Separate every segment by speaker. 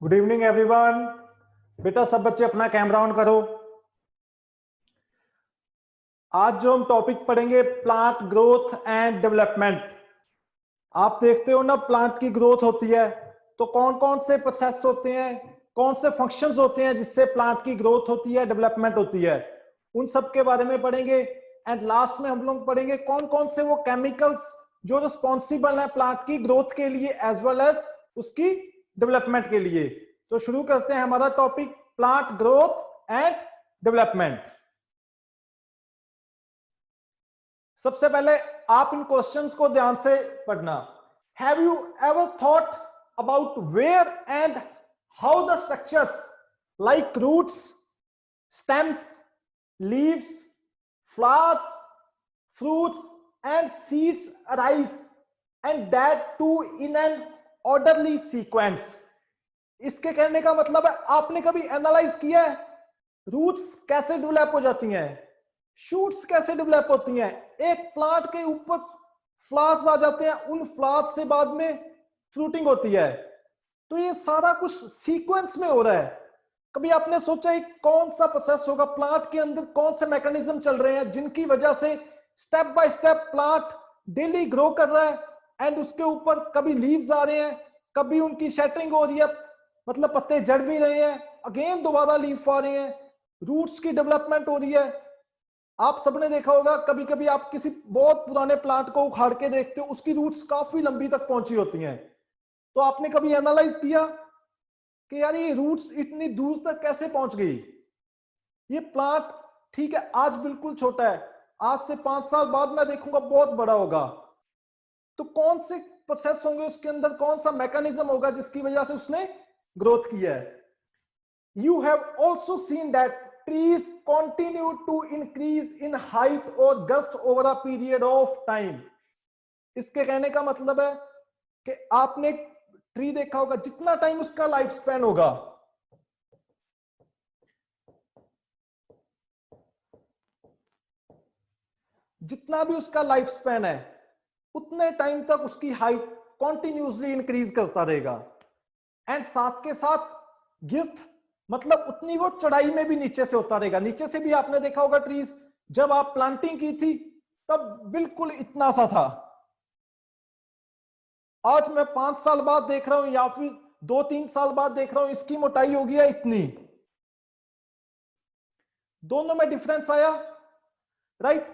Speaker 1: Good evening everyone. बेटा सब बच्चे अपना कैमरा ऑन करो। आज जो हम टॉपिक पढ़ेंगे प्लांट ग्रोथ एंड डेवलपमेंट। आप देखते हो ना, प्लांट की ग्रोथ होती है तो कौन कौन से प्रोसेस होते हैं, कौन से फंक्शंस होते हैं जिससे प्लांट की ग्रोथ होती है, डेवलपमेंट होती है, उन सब के बारे में पढ़ेंगे। एंड लास्ट में हम लोग पढ़ेंगे कौन कौन से वो केमिकल्स जो रिस्पॉन्सिबल है प्लांट की ग्रोथ के लिए एज वेल एज उसकी डेवलपमेंट के लिए। तो शुरू करते हैं हमारा topic plant growth and development. सबसे पहले आप इन क्वेश्चंस को ध्यान से पढ़ना। Have you ever thought about where and how the structures like roots, stems, leaves, flowers, fruits and seeds arise and that too in an orderly sequence। इसके कहने का मतलब है आपने कभी एनालाइज किया है रूट्स कैसे डेवलप हो जाती हैं, शूट्स कैसे डेवलप होती हैं, एक प्लांट के ऊपर फ्लावर्स आ जाते हैं, उन फ्लावर्स से बाद में फ्रूटिंग होती है। तो ये सारा कुछ सीक्वेंस में हो रहा है। कभी आपने सोचा एक कौन सा प्रोसेस होगा प्लांट के अंदर, कौन से मैकेनिज्म चल रहे हैं जिनकी वजह से step by step plant daily grow कर रहा है एंड उसके ऊपर कभी लीव्स आ रहे हैं, कभी उनकी शेटरिंग हो रही है, मतलब पत्ते जड़ भी रहे हैं, अगेन दोबारा लीफ आ रहे हैं, रूट्स की डेवलपमेंट हो रही है। आप सबने देखा होगा कभी कभी आप किसी बहुत पुराने प्लांट को उखाड़ के देखते हो, उसकी रूट्स काफी लंबी तक पहुंची होती हैं। तो आपने कभी एनालाइज किया कि यार ये रूट्स इतनी दूर तक कैसे पहुंच गई। ये प्लांट ठीक है आज बिल्कुल छोटा है, आज से 5 साल बाद मैं देखूंगा बहुत बड़ा होगा। तो कौन से प्रोसेस होंगे उसके अंदर, कौन सा मैकेनिज्म होगा जिसकी वजह से उसने ग्रोथ किया है। You have also seen that trees continue to increase in height or girth over a period of time। इसके कहने का मतलब है कि आपने ट्री देखा होगा, जितना टाइम उसका लाइफ स्पैन होगा, जितना भी उसका लाइफ स्पैन है उतने टाइम तक उसकी हाइट कॉन्टिन्यूसली इंक्रीज करता रहेगा। एंड साथ के साथ गिर्थ मतलब उतनी वो चढ़ाई में भी नीचे से होता रहेगा। नीचे से भी आपने देखा होगा ट्रीज जब आप प्लांटिंग की थी तब बिल्कुल इतना सा था, आज मैं 5 साल बाद देख रहा हूं या फिर 2-3 साल बाद देख रहा हूं इसकी मोटाई हो गई है इतनी। दोनों में डिफरेंस आया, राइट।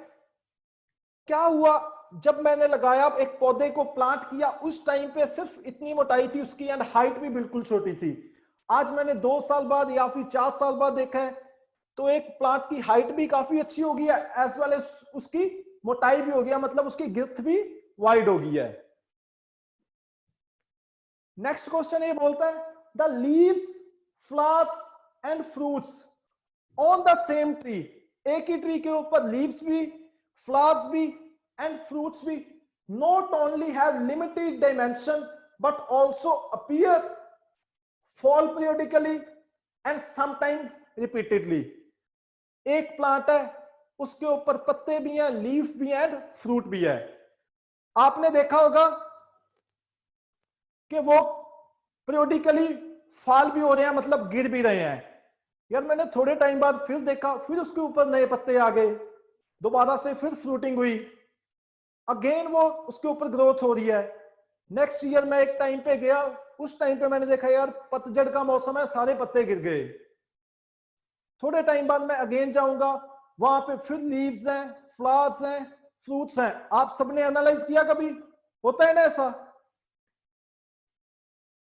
Speaker 1: क्या हुआ जब मैंने लगाया एक पौधे को प्लांट किया उस टाइम पे सिर्फ इतनी मोटाई थी उसकी एंड हाइट भी बिल्कुल छोटी थी। आज मैंने 2 साल बाद या फिर 4 साल बाद देखा है तो एक प्लांट की हाइट भी काफी अच्छी हो गई है एज वेल एज उसकी मोटाई भी हो गया, मतलब उसकी गिर्थ भी वाइड हो गई है। नेक्स्ट क्वेश्चन ये बोलता है the leaves, flowers and fruits on the same tree. एक ही ट्री के ऊपर लीव्स भी, फ्लावर्स भी एंड फ्रूट्स भी not only have limited dimension but also appear, fall periodically and sometime repeatedly. एक प्लांट है उसके ऊपर पत्ते भी हैं, लीफ भी हैं, फ्रूट भी है। आपने देखा होगा कि वो पीरियडिकली फॉल भी हो रहे हैं, मतलब गिर भी रहे हैं। यार मैंने थोड़े टाइम बाद फिर देखा, फिर उसके ऊपर नए पत्ते आ गए, दोबारा से फिर फ्रूटिंग हुई, अगेन वो उसके ऊपर ग्रोथ हो रही है। नेक्स्ट ईयर मैं एक टाइम पे गया, उस टाइम पे मैंने देखा यार पतझड़ का मौसम है, सारे पत्ते गिर गए। थोड़े टाइम बाद मैं अगेन जाऊंगा, वहां पे फिर लीव्स हैं, फ्लावर्स हैं, फ्रूट्स हैं। आप सबने एनालाइज किया कभी, होता है ना ऐसा।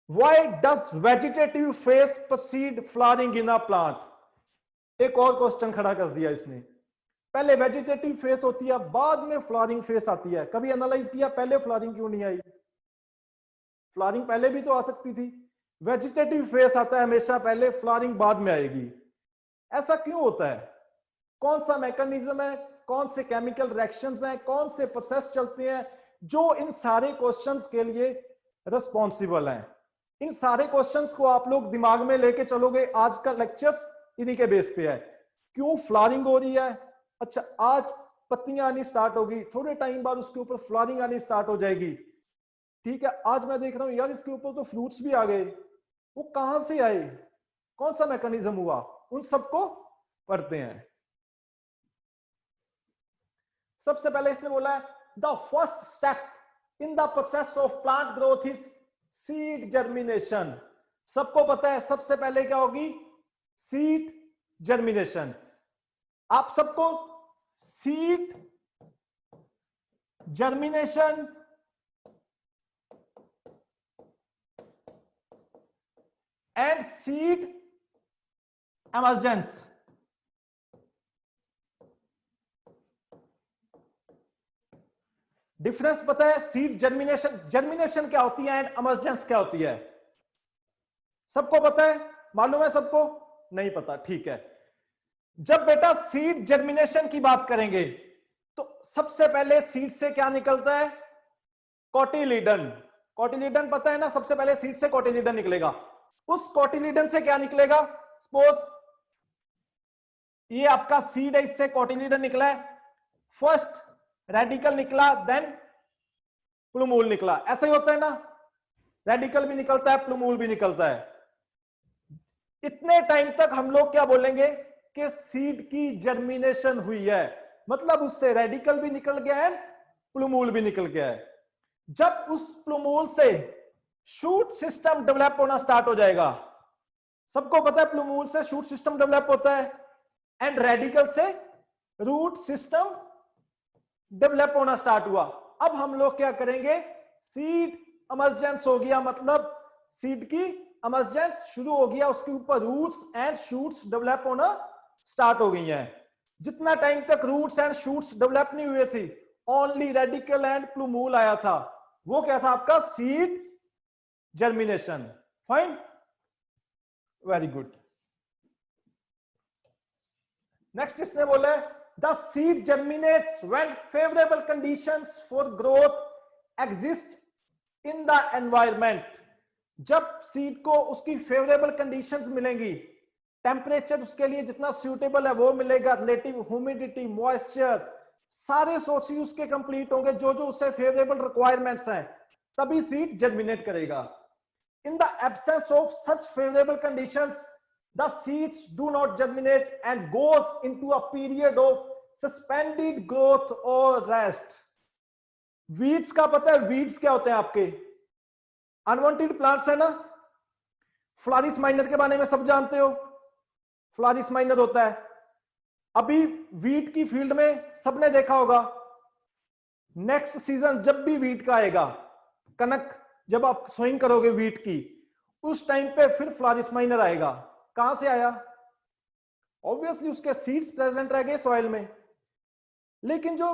Speaker 1: Why does vegetative phase precede flowering in a plant? एक और क्वेश्चन खड़ा कर दिया इसने। पहले वेजिटेटिव फेस होती है, बाद में फ्लावरिंग फेस आती है। कभी एनालाइज किया पहले फ्लावरिंग क्यों नहीं आई? फ्लावरिंग पहले भी तो आ सकती थी। वेजिटेटिव फेस आता है हमेशा पहले, फ्लावरिंग बाद में आएगी। ऐसा क्यों होता है? कौन सा मैकेनिज्म है, कौन से केमिकल रिएक्शंस हैं, कौन से प्रोसेस चलते हैं जो इन सारे क्वेश्चंस के लिए रिस्पॉन्सिबल हैं? इन सारे क्वेश्चंस को आप लोग दिमाग में लेके चलोगे। आज का लेक्चर इन्हीं के बेस पे है। क्यों फ्लावरिंग हो रही है? अच्छा आज पत्तियां आनी स्टार्ट होगी, थोड़े टाइम बाद उसके ऊपर फ्लावरिंग आनी स्टार्ट हो जाएगी। ठीक है, आज मैं देख रहा हूं यार इसके ऊपर तो फ्रूट्स भी आ गए, वो कहां से आए, कौन सा मैकेनिज्म हुआ, उन सबको पढ़ते हैं। सबसे पहले इसने बोला है the first step in the process of plant growth is seed germination. सबको पता है सबसे पहले क्या होगी, सीड जर्मिनेशन। आप सबको seed germination and seed emergence, difference पता है। सीड जर्मिनेशन, जर्मिनेशन क्या होती है एंड एमर्जेंस क्या होती है, सबको पता है, मालूम है सबको, नहीं पता, ठीक है। जब बेटा सीड जर्मिनेशन की बात करेंगे तो सबसे पहले सीड से क्या निकलता है, कोटिलीडन। कोटिलीडन पता है ना, सबसे पहले सीड से कोटिलीडन निकलेगा। उस कोटिलीडन से क्या निकलेगा, सपोज ये आपका सीड है, इससे कोटिलीडन निकला है, फर्स्ट रेडिकल निकला, देन प्लूमूल निकला, ऐसा ही होता है ना, रेडिकल भी निकलता है, प्लूमूल भी निकलता है। इतने टाइम तक हम लोग क्या बोलेंगे कि सीड की जर्मिनेशन हुई है, मतलब उससे रेडिकल भी निकल गया है, प्लूमूल भी निकल गया है। जब उस प्लूमूल से शूट सिस्टम डेवलप होना स्टार्ट हो जाएगा, सबको पता है प्लूमूल से शूट सिस्टम डेवलप होता है, एंड रेडिकल से रूट सिस्टम डेवलप होना स्टार्ट हुआ। अब हम लोग क्या करेंगे, सीड एमर्जेंस हो गया, मतलब सीड की एमर्जेंस शुरू हो गया, उसके ऊपर रूट्स एंड शूट्स डेवलप होना स्टार्ट हो गई हैं। जितना टाइम तक रूट्स एंड शूट्स डेवलप नहीं हुए थे, ओनली रेडिकल एंड प्लूमूल आया था, वो क्या था आपका, seed germination. Fine, very good. Next इसने बोला the seed germinates when favourable conditions for growth exist in the environment. जब सीड को उसकी फेवरेबल कंडीशंस मिलेंगी, टेम्परेचर उसके लिए जितना सूटेबल है वो मिलेगा, रिलेटिव ह्यूमिडिटी, मॉइस्चर, सारे सोर्सेज उसके कंप्लीट होंगे, जो जो उससे फेवरेबल रिक्वायरमेंट्स हैं, तभी सीड जर्मिनेट करेगा। In the absence of such favourable conditions the seeds do not germinate and goes into a period of suspended growth or rest. weeds का पता है, weeds क्या होते हैं आपके, अनवांटेड प्लांट्स है ना। फ्लारिस माइनर के बारे में सब जानते हो, फ्लारिस माइनर होता है। अभी वीट की फील्ड में सबने देखा होगा, नेक्स्ट सीजन जब भी वीट का आएगा, कनक जब आप सोइंग करोगे वीट की, उस टाइम पे फिर फ्लारिस माइनर आएगा। कहां से आया, ऑब्वियसली उसके सीड्स प्रेजेंट रह गए सॉइल में। लेकिन जो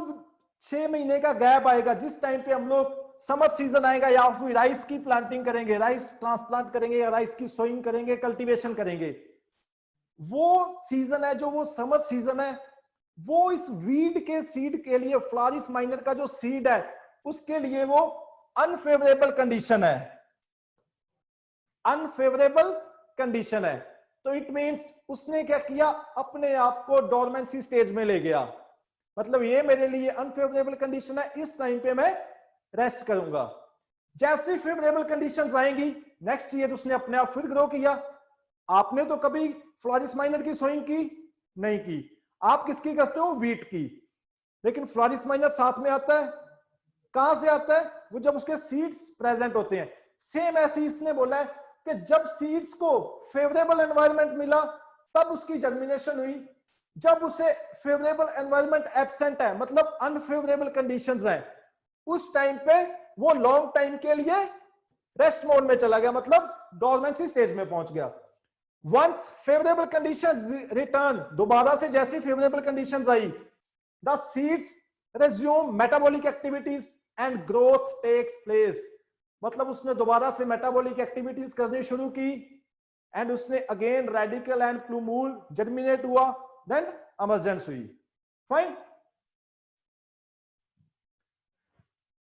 Speaker 1: 6 महीने का गैप आएगा, जिस टाइम पे हम लोग समर सीजन आएगा या फिर राइस की प्लांटिंग करेंगे, राइस ट्रांसप्लांट करेंगे या राइस की सोइंग करेंगे, कल्टीवेशन करेंगे, वो सीजन है जो वो समर सीजन है, वो इस वीड के सीड के लिए, फ्लारिस माइनर का जो सीड है उसके लिए वो अनफेवरेबल कंडीशन है, अनफेवरेबल कंडीशन है। तो इट मींस उसने क्या किया, अपने आप को डोरमेंसी स्टेज में ले गया, मतलब ये मेरे लिए अनफेवरेबल कंडीशन है, इस टाइम पे मैं रेस्ट करूंगा। जैसी फेवरेबल कंडीशंस आएंगी, नेक्स्ट ईयर उसने अपने आप फिर ग्रो किया। आपने तो कभी फ्लोरिस माइनर की सोइंग की नहीं की, आप किसकी करते हो, वीट की, लेकिन फ्लोरिस माइनर साथ में आता है, कहां से आता है, वो जब उसके सीड्स प्रेजेंट होते हैं। सेम ऐसे इसने बोला है कि जब सीड्स को फेवरेबल एनवायरनमेंट मिला तब उसकी जर्मिनेशन हुई, जब उसे फेवरेबल एनवायरनमेंट एब्सेंट है, मतलब अनफेवरेबल कंडीशंस हैं, उस टाइम पे वो लॉन्ग टाइम के लिए रेस्ट मोड में चला गया, मतलब डोरमेंसी स्टेज में पहुंच गया। वंस फेवरेबल कंडीशंस रिटर्न, दोबारा से जैसी favourable conditions I, the seeds resume metabolic activities and growth takes place, मतलब उसने दोबारा से मेटाबॉलिक एक्टिविटीज करनी शुरू की, एंड उसने again radical and plumule germinate हुआ, देन एमर्जेंस हुई। फाइन,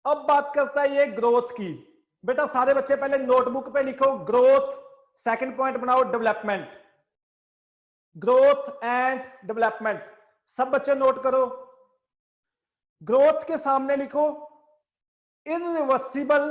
Speaker 1: अब बात करता है ये ग्रोथ की। बेटा सारे बच्चे पहले नोटबुक पे लिखो ग्रोथ, सेकंड पॉइंट बनाओ डेवलपमेंट, ग्रोथ एंड डेवलपमेंट, सब बच्चे नोट करो। ग्रोथ के सामने लिखो irreversible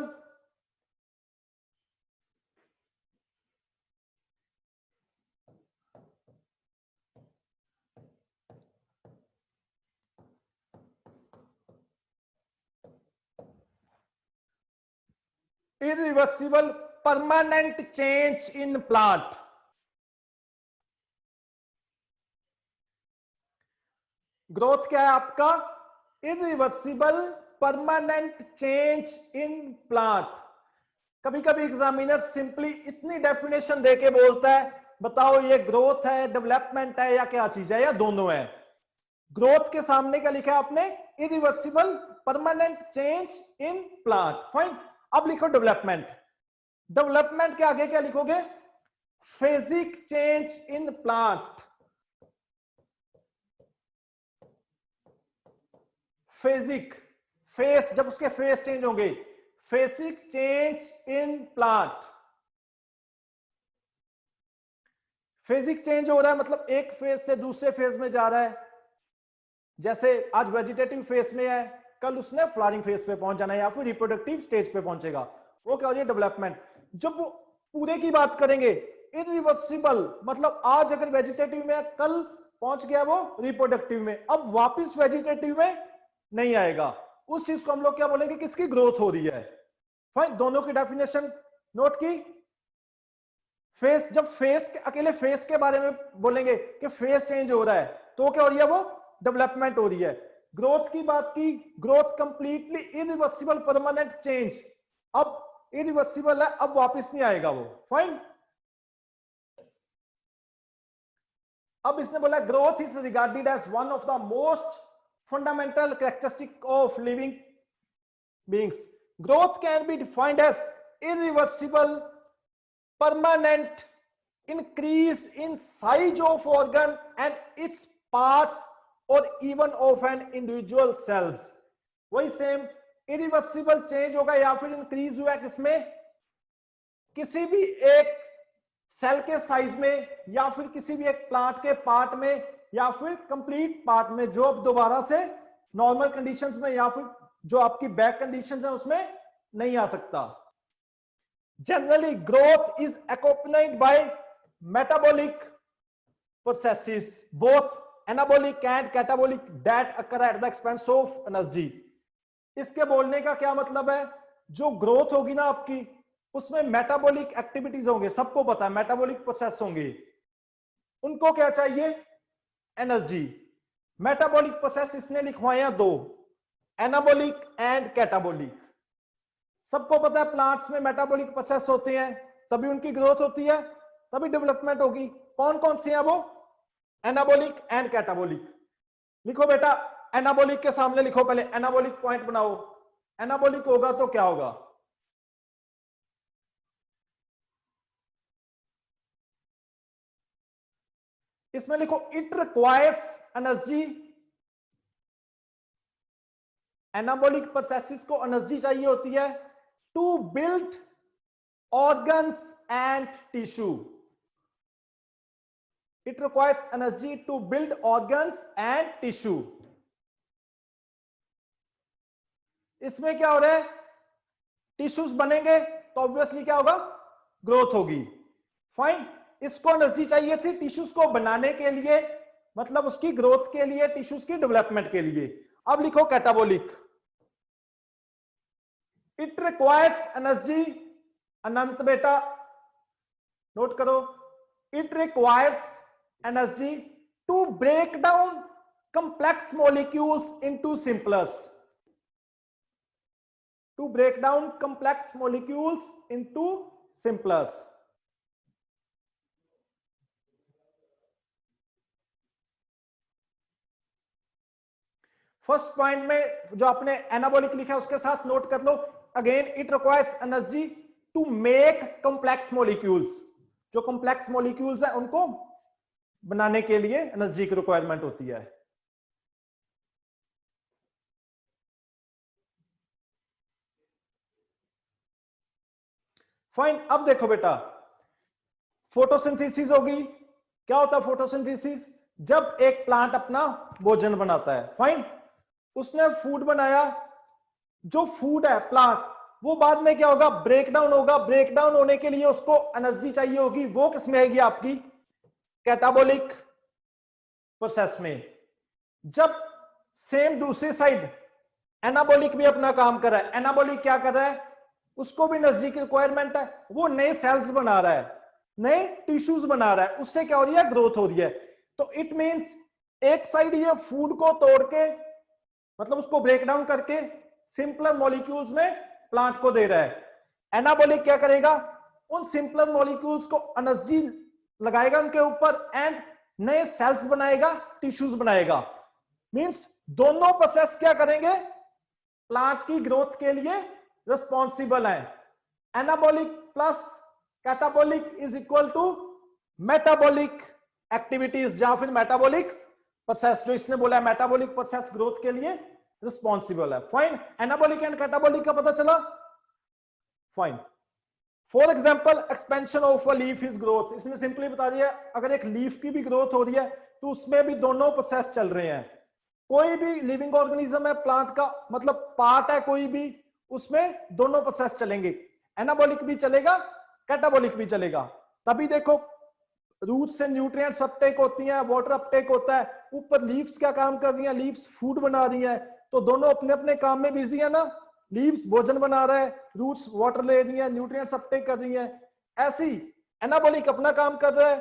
Speaker 1: irreversible permanent change in plant. Growth क्या है आपका? irreversible permanent change in plant. कभी कभी एग्जामिनर सिंपली इतनी डेफिनेशन देके बोलता है, बताओ ये ग्रोथ है, डेवलपमेंट है, या क्या चीज है, या दोनों है। ग्रोथ के सामने क्या लिखा है आपने? irreversible permanent change in plant. Fine. अब लिखो डेवलपमेंट। डेवलपमेंट के आगे क्या लिखोगे? Phasic change in plant. Phasic, phase, जब उसके फेस चेंज होंगे, phasic change in plant. Phasic change हो रहा है मतलब एक फेज से दूसरे फेज में जा रहा है। जैसे आज वेजिटेटिव फेज में है, कल उसने फ्लावरिंग फेज पे पहुंच जाना है, या फिर रिप्रोडक्टिव स्टेज पे पहुंचेगा, वो क्या हो जाए? डेवलपमेंट। जब वो पूरे की बात करेंगे, इरिवर्सिबल मतलब आज अगर वेजिटेटिव में, कल पहुंच गया वो रिप्रोडक्टिव में, अब वापस वेजिटेटिव में नहीं आएगा। उस चीज को हम लोग क्या बोलेंगे? किसकी ग्रोथ हो रही है। फाइन। दोनों की डेफिनेशन नोट की। फेस, जब फेस के, अकेले फेस के बारे में बोलेंगे कि फेस चेंज हो रहा है, तो क्या हो रही है? वो डेवलपमेंट हो रही है। ग्रोथ की बात की, growth completely irreversible permanent change. अब इरिवर्सिबल है, अब वापस नहीं आएगा वो। फाइन। अब इसने बोला growth is regarded as one of the most fundamental characteristic of living beings. Growth can be defined as irreversible, permanent increase in size of organ and its parts or even of an individual cells. वही same irreversible change होगा या फिर increase हुआ किसमें? किसी भी एक cell के साइज में, या फिर किसी भी एक प्लांट के पार्ट में, या फिर कंप्लीट पार्ट में, जो अब दोबारा से नॉर्मल कंडीशंस में या फिर जो आपकी बैक कंडीशंस है उसमें नहीं आ सकता। Generally growth is accompanied by metabolic processes both anabolic and catabolic that occur at the expense of energy. इसके बोलने का क्या मतलब है? जो ग्रोथ होगी ना आपकी, उसमें मेटाबॉलिक एक्टिविटीज होंगे, सबको पता है मेटाबॉलिक प्रोसेस होंगे। उनको क्या चाहिए? एनर्जी। मेटाबॉलिक प्रोसेस इसने लिखवाए हैं दो, एनाबॉलिक एंड कैटाबॉलिक। सबको पता है प्लांट्स में मेटाबॉलिक प्रोसेस होते हैं, तभी उनकी ग्रोथ होती है, तभी डेवलपमेंट होगी। कौन कौन सी है वो? Anabolic and catabolic. लिखो बेटा, एनाबॉलिक के सामने लिखो, पहले एनाबॉलिक पॉइंट बनाओ। एनाबॉलिक होगा तो क्या होगा? इसमें लिखो it requires energy. Anabolic processes को एनर्जी चाहिए होती है to build organs and tissue. It requires energy to build organs and tissue. इसमें क्या हो रहा है? टिश्यूज बनेंगे तो ऑब्वियसली क्या होगा? ग्रोथ होगी। फाइन। इसको एनर्जी चाहिए थी टिश्यूज को बनाने के लिए, मतलब उसकी ग्रोथ के लिए, टिश्यूज की डेवलपमेंट के लिए। अब लिखो catabolic. It requires energy, Anant बेटा नोट करो, it requires energy to break down complex molecules into simplers. To break down complex molecules into simplers. First point में जो आपने एनाबॉलिक लिखा है उसके साथ नोट कर लो again, it requires energy to make complex molecules. जो कॉम्प्लेक्स मॉलिक्यूल्स है उनको बनाने के लिए एनर्जी की रिक्वायरमेंट होती है। फाइन। अब देखो बेटा, फोटोसिंथेसिस होगी। क्या होता है फोटोसिंथेसिस? जब एक प्लांट अपना भोजन बनाता है। फाइन। उसने फूड बनाया, जो फूड है प्लांट, वो बाद में क्या होगा? ब्रेक डाउन होगा। ब्रेक डाउन होने के लिए उसको एनर्जी चाहिए होगी, वो किसमें आएगी? आपकी कैटाबॉलिक प्रोसेस में। जब सेम दूसरी साइड एनाबॉलिक भी अपना काम कर रहा है। एनाबॉलिक क्या कर रहा है? उसको भी एनर्जी की रिक्वायरमेंट है, वो नए सेल्स बना रहा है, नए टिश्यूज बना रहा है, उससे क्या हो रही है, ग्रोथ हो रही है। तो इट मींस एक साइड ये फूड को तोड़ के, मतलब उसको ब्रेक डाउन करके सिंपलर मॉलिक्यूल्स में प्लांट को दे रहा है। एनाबॉलिक क्या करेगा, उन सिंपलर मॉलिक्यूल्स को एनर्जी लगाएगा उनके ऊपर एंड नए सेल्स बनाएगा, टिश्यूज बनाएगा। मींस दोनों प्रोसेस क्या करेंगे, प्लांट की ग्रोथ के लिए रिस्पॉन्सिबल है। Anabolic plus catabolic is equal to metabolic activities या फिर मेटाबॉलिक प्रोसेस, जो इसने बोला है मेटाबॉलिक प्रोसेस ग्रोथ के लिए रिस्पॉन्सिबल है। फाइन, एनाबॉलिक एंड कैटाबॉलिक का पता चला। Fine, for example expansion of a leaf is growth, इसने सिंपली बता दिया अगर एक लीफ की भी ग्रोथ हो रही है तो उसमें भी दोनों प्रोसेस चल रहे हैं। कोई भी लिविंग ऑर्गेनिज्म है, प्लांट का मतलब पार्ट है कोई भी, उसमें दोनों प्रोसेस चलेंगे, एनाबॉलिक भी चलेगा, कैटाबॉलिक भी चलेगा। तभी देखो रूट से न्यूट्रिएंट्स अपटेक होती हैं, वाटर अपटेक होता है, ऊपर लीव्स क्या काम कर रही हैं, लीव्स फूड बना रही हैं, तो दोनों अपने अपने काम में बिजी है ना। लीव्स भोजन बना रहा है, रूट्स वाटर ले रही हैं, न्यूट्रिएंट्स अपटेक कर रही हैं। ऐसी एनाबॉलिक अपना काम कर रहा है,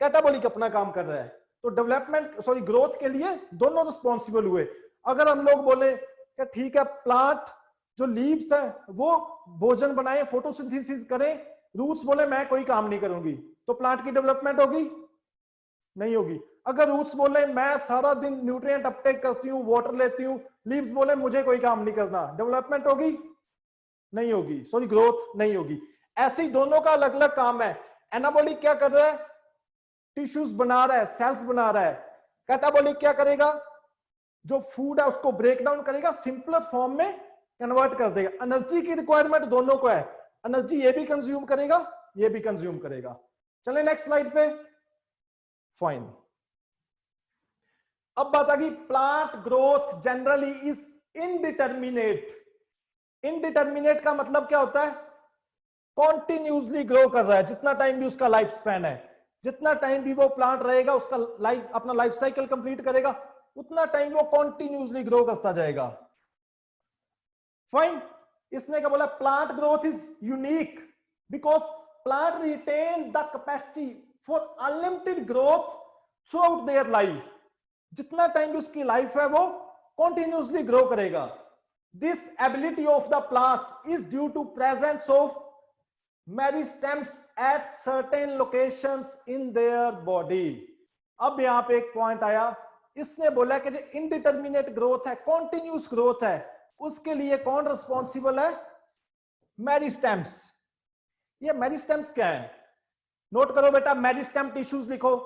Speaker 1: कैटाबॉलिक अपना काम कर रहा है। तो डेवलपमेंट सॉरी ग्रोथ के लिए दोनों रिस्पॉन्सिबल हुए। अगर हम लोग बोले कि ठीक है प्लांट जो लीव्स है वो भोजन बनाए, फोटोसिंथेसिस करें, रूट्स बोले मैं कोई काम नहीं करूंगी, तो प्लांट की डेवलपमेंट होगी, नहीं होगी। अगर रूट्स बोले मैं सारा दिन न्यूट्रिएंट अपटेक करती हूँ, वाटर लेती हूँ, लीव्स बोले मुझे कोई काम नहीं करना, डेवलपमेंट होगी, नहीं होगी, सॉरी ग्रोथ नहीं होगी। ऐसे ही दोनों का अलग अलग काम है। एनाबॉलिक क्या कर रहा है, टिश्यूज बना रहा है, सेल्स बना रहा है। कैटाबॉलिक क्या करेगा, जो फूड है उसको ब्रेक डाउन करेगा, सिंपलर फॉर्म में कन्वर्ट कर देगा। एनर्जी की रिक्वायरमेंट दोनों को है, एनर्जी ये भी कंज्यूम करेगा, ये भी कंज्यूम करेगा। चले नेक्स्ट स्लाइड पे। फाइन, अब बात आ गई plant growth generally is indeterminate. Indeterminate का मतलब क्या होता है, कॉन्टिन्यूसली ग्रो कर रहा है, जितना टाइम भी उसका लाइफ स्पैन है, जितना टाइम भी वो प्लांट रहेगा, उसका लाइफ अपना लाइफ साइकिल कंप्लीट करेगा, उतना टाइम वो कॉन्टिन्यूसली ग्रो करता जाएगा। फाइन, इसने क्या बोला, plant growth is unique because plant retain the capacity for unlimited growth throughout their life. जितना टाइम भी उसकी लाइफ है वो कॉन्टिन्यूसली ग्रो करेगा। This ability of the plants is due to presence of meristems at certain locations in their body. अब यहां पे एक पॉइंट आया, इसने बोला कि जो इनडिटर्मिनेट ग्रोथ है, कॉन्टिन्यूस ग्रोथ है, उसके लिए कौन रिस्पॉन्सिबल है, मेरिस्टेम्स। ये मेरिस्टेम्स क्या है, नोट करो बेटा, मेरिस्टेम टिश्यूज लिखो,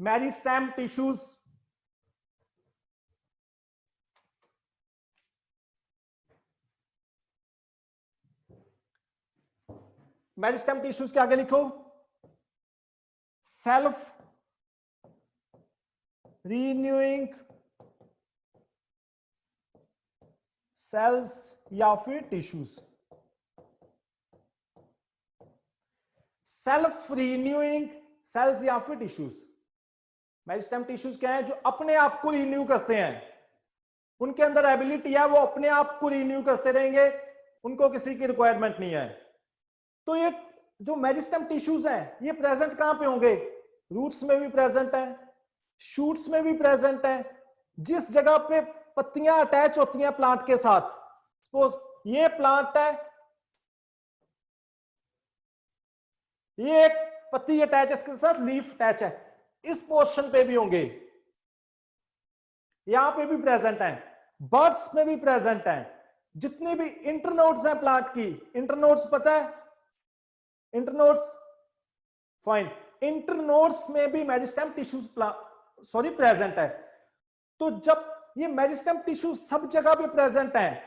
Speaker 1: मेरिस्टेम टिश्यूज। मेरिस्टेम टिश्यूज के आगे लिखो सेल्फ रीन्यूइंग सेल्स या फिर टिश्यूज। सेल्फ रीन्यूइंग सेल्स या फिर टिश्यूज। मेरिस्टेम टिश्यूज क्या है, जो अपने आप को रिन्यू करते हैं, उनके अंदर एबिलिटी है, वो अपने आप को रिन्यू करते रहेंगे, उनको किसी की रिक्वायरमेंट नहीं है। तो ये जो मेरिस्टेम टिश्यूज हैं, ये प्रेजेंट कहां पे होंगे, रूट्स में भी प्रेजेंट है, शूट्स में भी प्रेजेंट है। जिस जगह पे पत्तियां अटैच होती हैं प्लांट के साथ, सपोज ये प्लांट है, ये एक पत्ती अटैच है इसके साथ, लीफ अटैच है, इस पोर्शन पे भी होंगे, यहां पे भी प्रेजेंट है, बर्ड्स में भी प्रेजेंट है। जितनी भी इंटरनोड्स हैं प्लांट की, इंटरनोड्स पता है, इंटरनोड्स, फाइन, इंटरनोड्स में भी मेरिस्टेम टिश्यूज सॉरी प्रेजेंट है। तो जब ये मेरिस्टेम टिश्यू सब जगह पे प्रेजेंट है,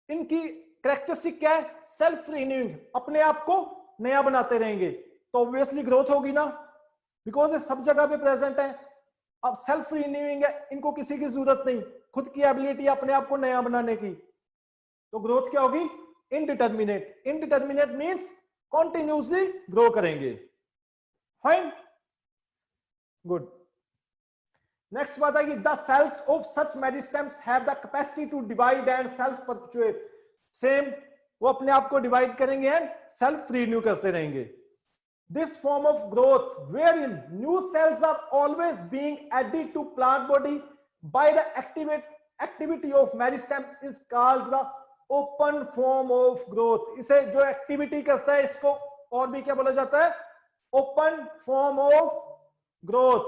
Speaker 1: इनकी कैरेक्टरिस्टिक क्या है, सेल्फ रिन्यूइंग, अपने आप को नया बनाते रहेंगे, तो ऑब्वियसली ग्रोथ होगी ना, बिकॉज ये सब जगह पे प्रेजेंट है। अब सेल्फ रिन्यूइंग है, इनको किसी की जरूरत नहीं, खुद की एबिलिटी अपने आप को नया बनाने की, तो ग्रोथ क्या होगी, indeterminate. Indeterminate means continuously grow करेंगे। Fine, good. नेक्स्ट बात है कि the cells of such meristems have the capacity to divide and self perpetuate. Same वो अपने आप को डिवाइड करेंगे एंड सेल्फ रिन्यू करते रहेंगे. This form of growth wherein new cells are always being added to plant body by the activity of meristem is called the open form of growth. इसे जो activity करता है इसको और भी क्या बोला जाता है? Open form of growth.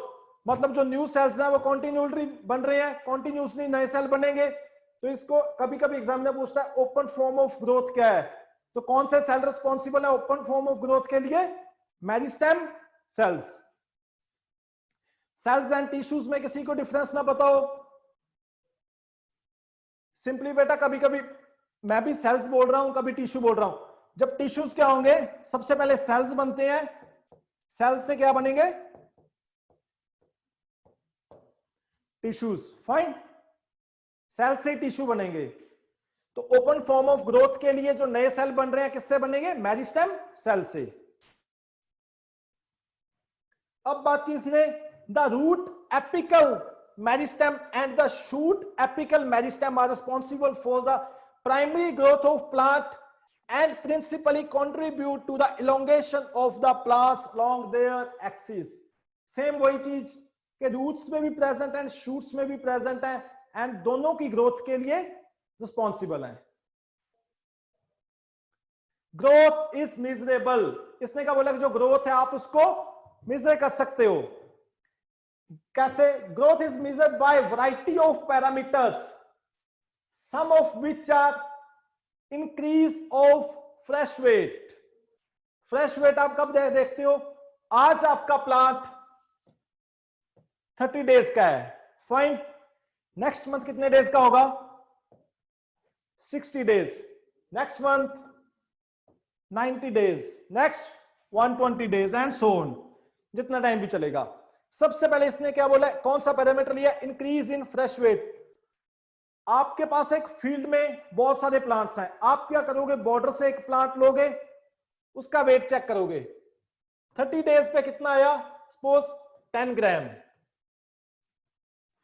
Speaker 1: मतलब जो न्यू सेल्स हैं वो कॉन्टिन्यूसली बन रहे हैं, कॉन्टिन्यूसली नए सेल बनेंगे. तो इसको कभी कभी एग्जाम में पूछता है ओपन फॉर्म ऑफ ग्रोथ क्या है. तो कौन से सेल रिस्पॉन्सिबल है ओपन फॉर्म ऑफ ग्रोथ के लिए? Meristem cells. Cells and tissues में किसी को डिफरेंस ना बताओ. सिंपली बेटा कभी कभी मैं भी सेल्स बोल रहा हूं, कभी टिश्यू बोल रहा हूं. जब टिश्यूज क्या होंगे, सबसे पहले सेल्स बनते हैं. सेल्स से क्या बनेंगे? टिश्यूज. फाइन. सेल से टिश्यू बनेंगे. तो ओपन फॉर्म ऑफ ग्रोथ के लिए जो नए सेल बन रहे हैं किससे बनेंगे? मेरिस्टेम सेल से. अब बात की इसने the root apical meristem and the shoot apical meristem are responsible for the primary growth of plant and principally contribute to the elongation of the plants along their axis. Same वही चीज के roots में भी present है, shoots में भी present है, and दोनों की ग्रोथ के लिए रिस्पॉन्सिबल है. Growth is measurable. इसने क्या बोला कि जो ग्रोथ है आप उसको मेजर कर सकते हो. कैसे? Growth is measured by variety of parameters, some of which are increase of fresh weight. Fresh weight आप कब देखते हो? आज आपका प्लांट 30 डेज का है. फाइन. नेक्स्ट मंथ कितने डेज का होगा? 60 days. Next month 90 days. Next 120 days and so on. जितना टाइम भी चलेगा. सबसे पहले इसने क्या बोला है? कौन सा पैरामीटर लिया? Increase in fresh weight. आपके पास एक फील्ड में बहुत सारे प्लांट्स हैं. आप क्या करोगे? बॉर्डर से एक प्लांट लोगे, उसका वेट चेक करोगे. 30 डेज पे कितना आया? सपोज 10 ग्राम.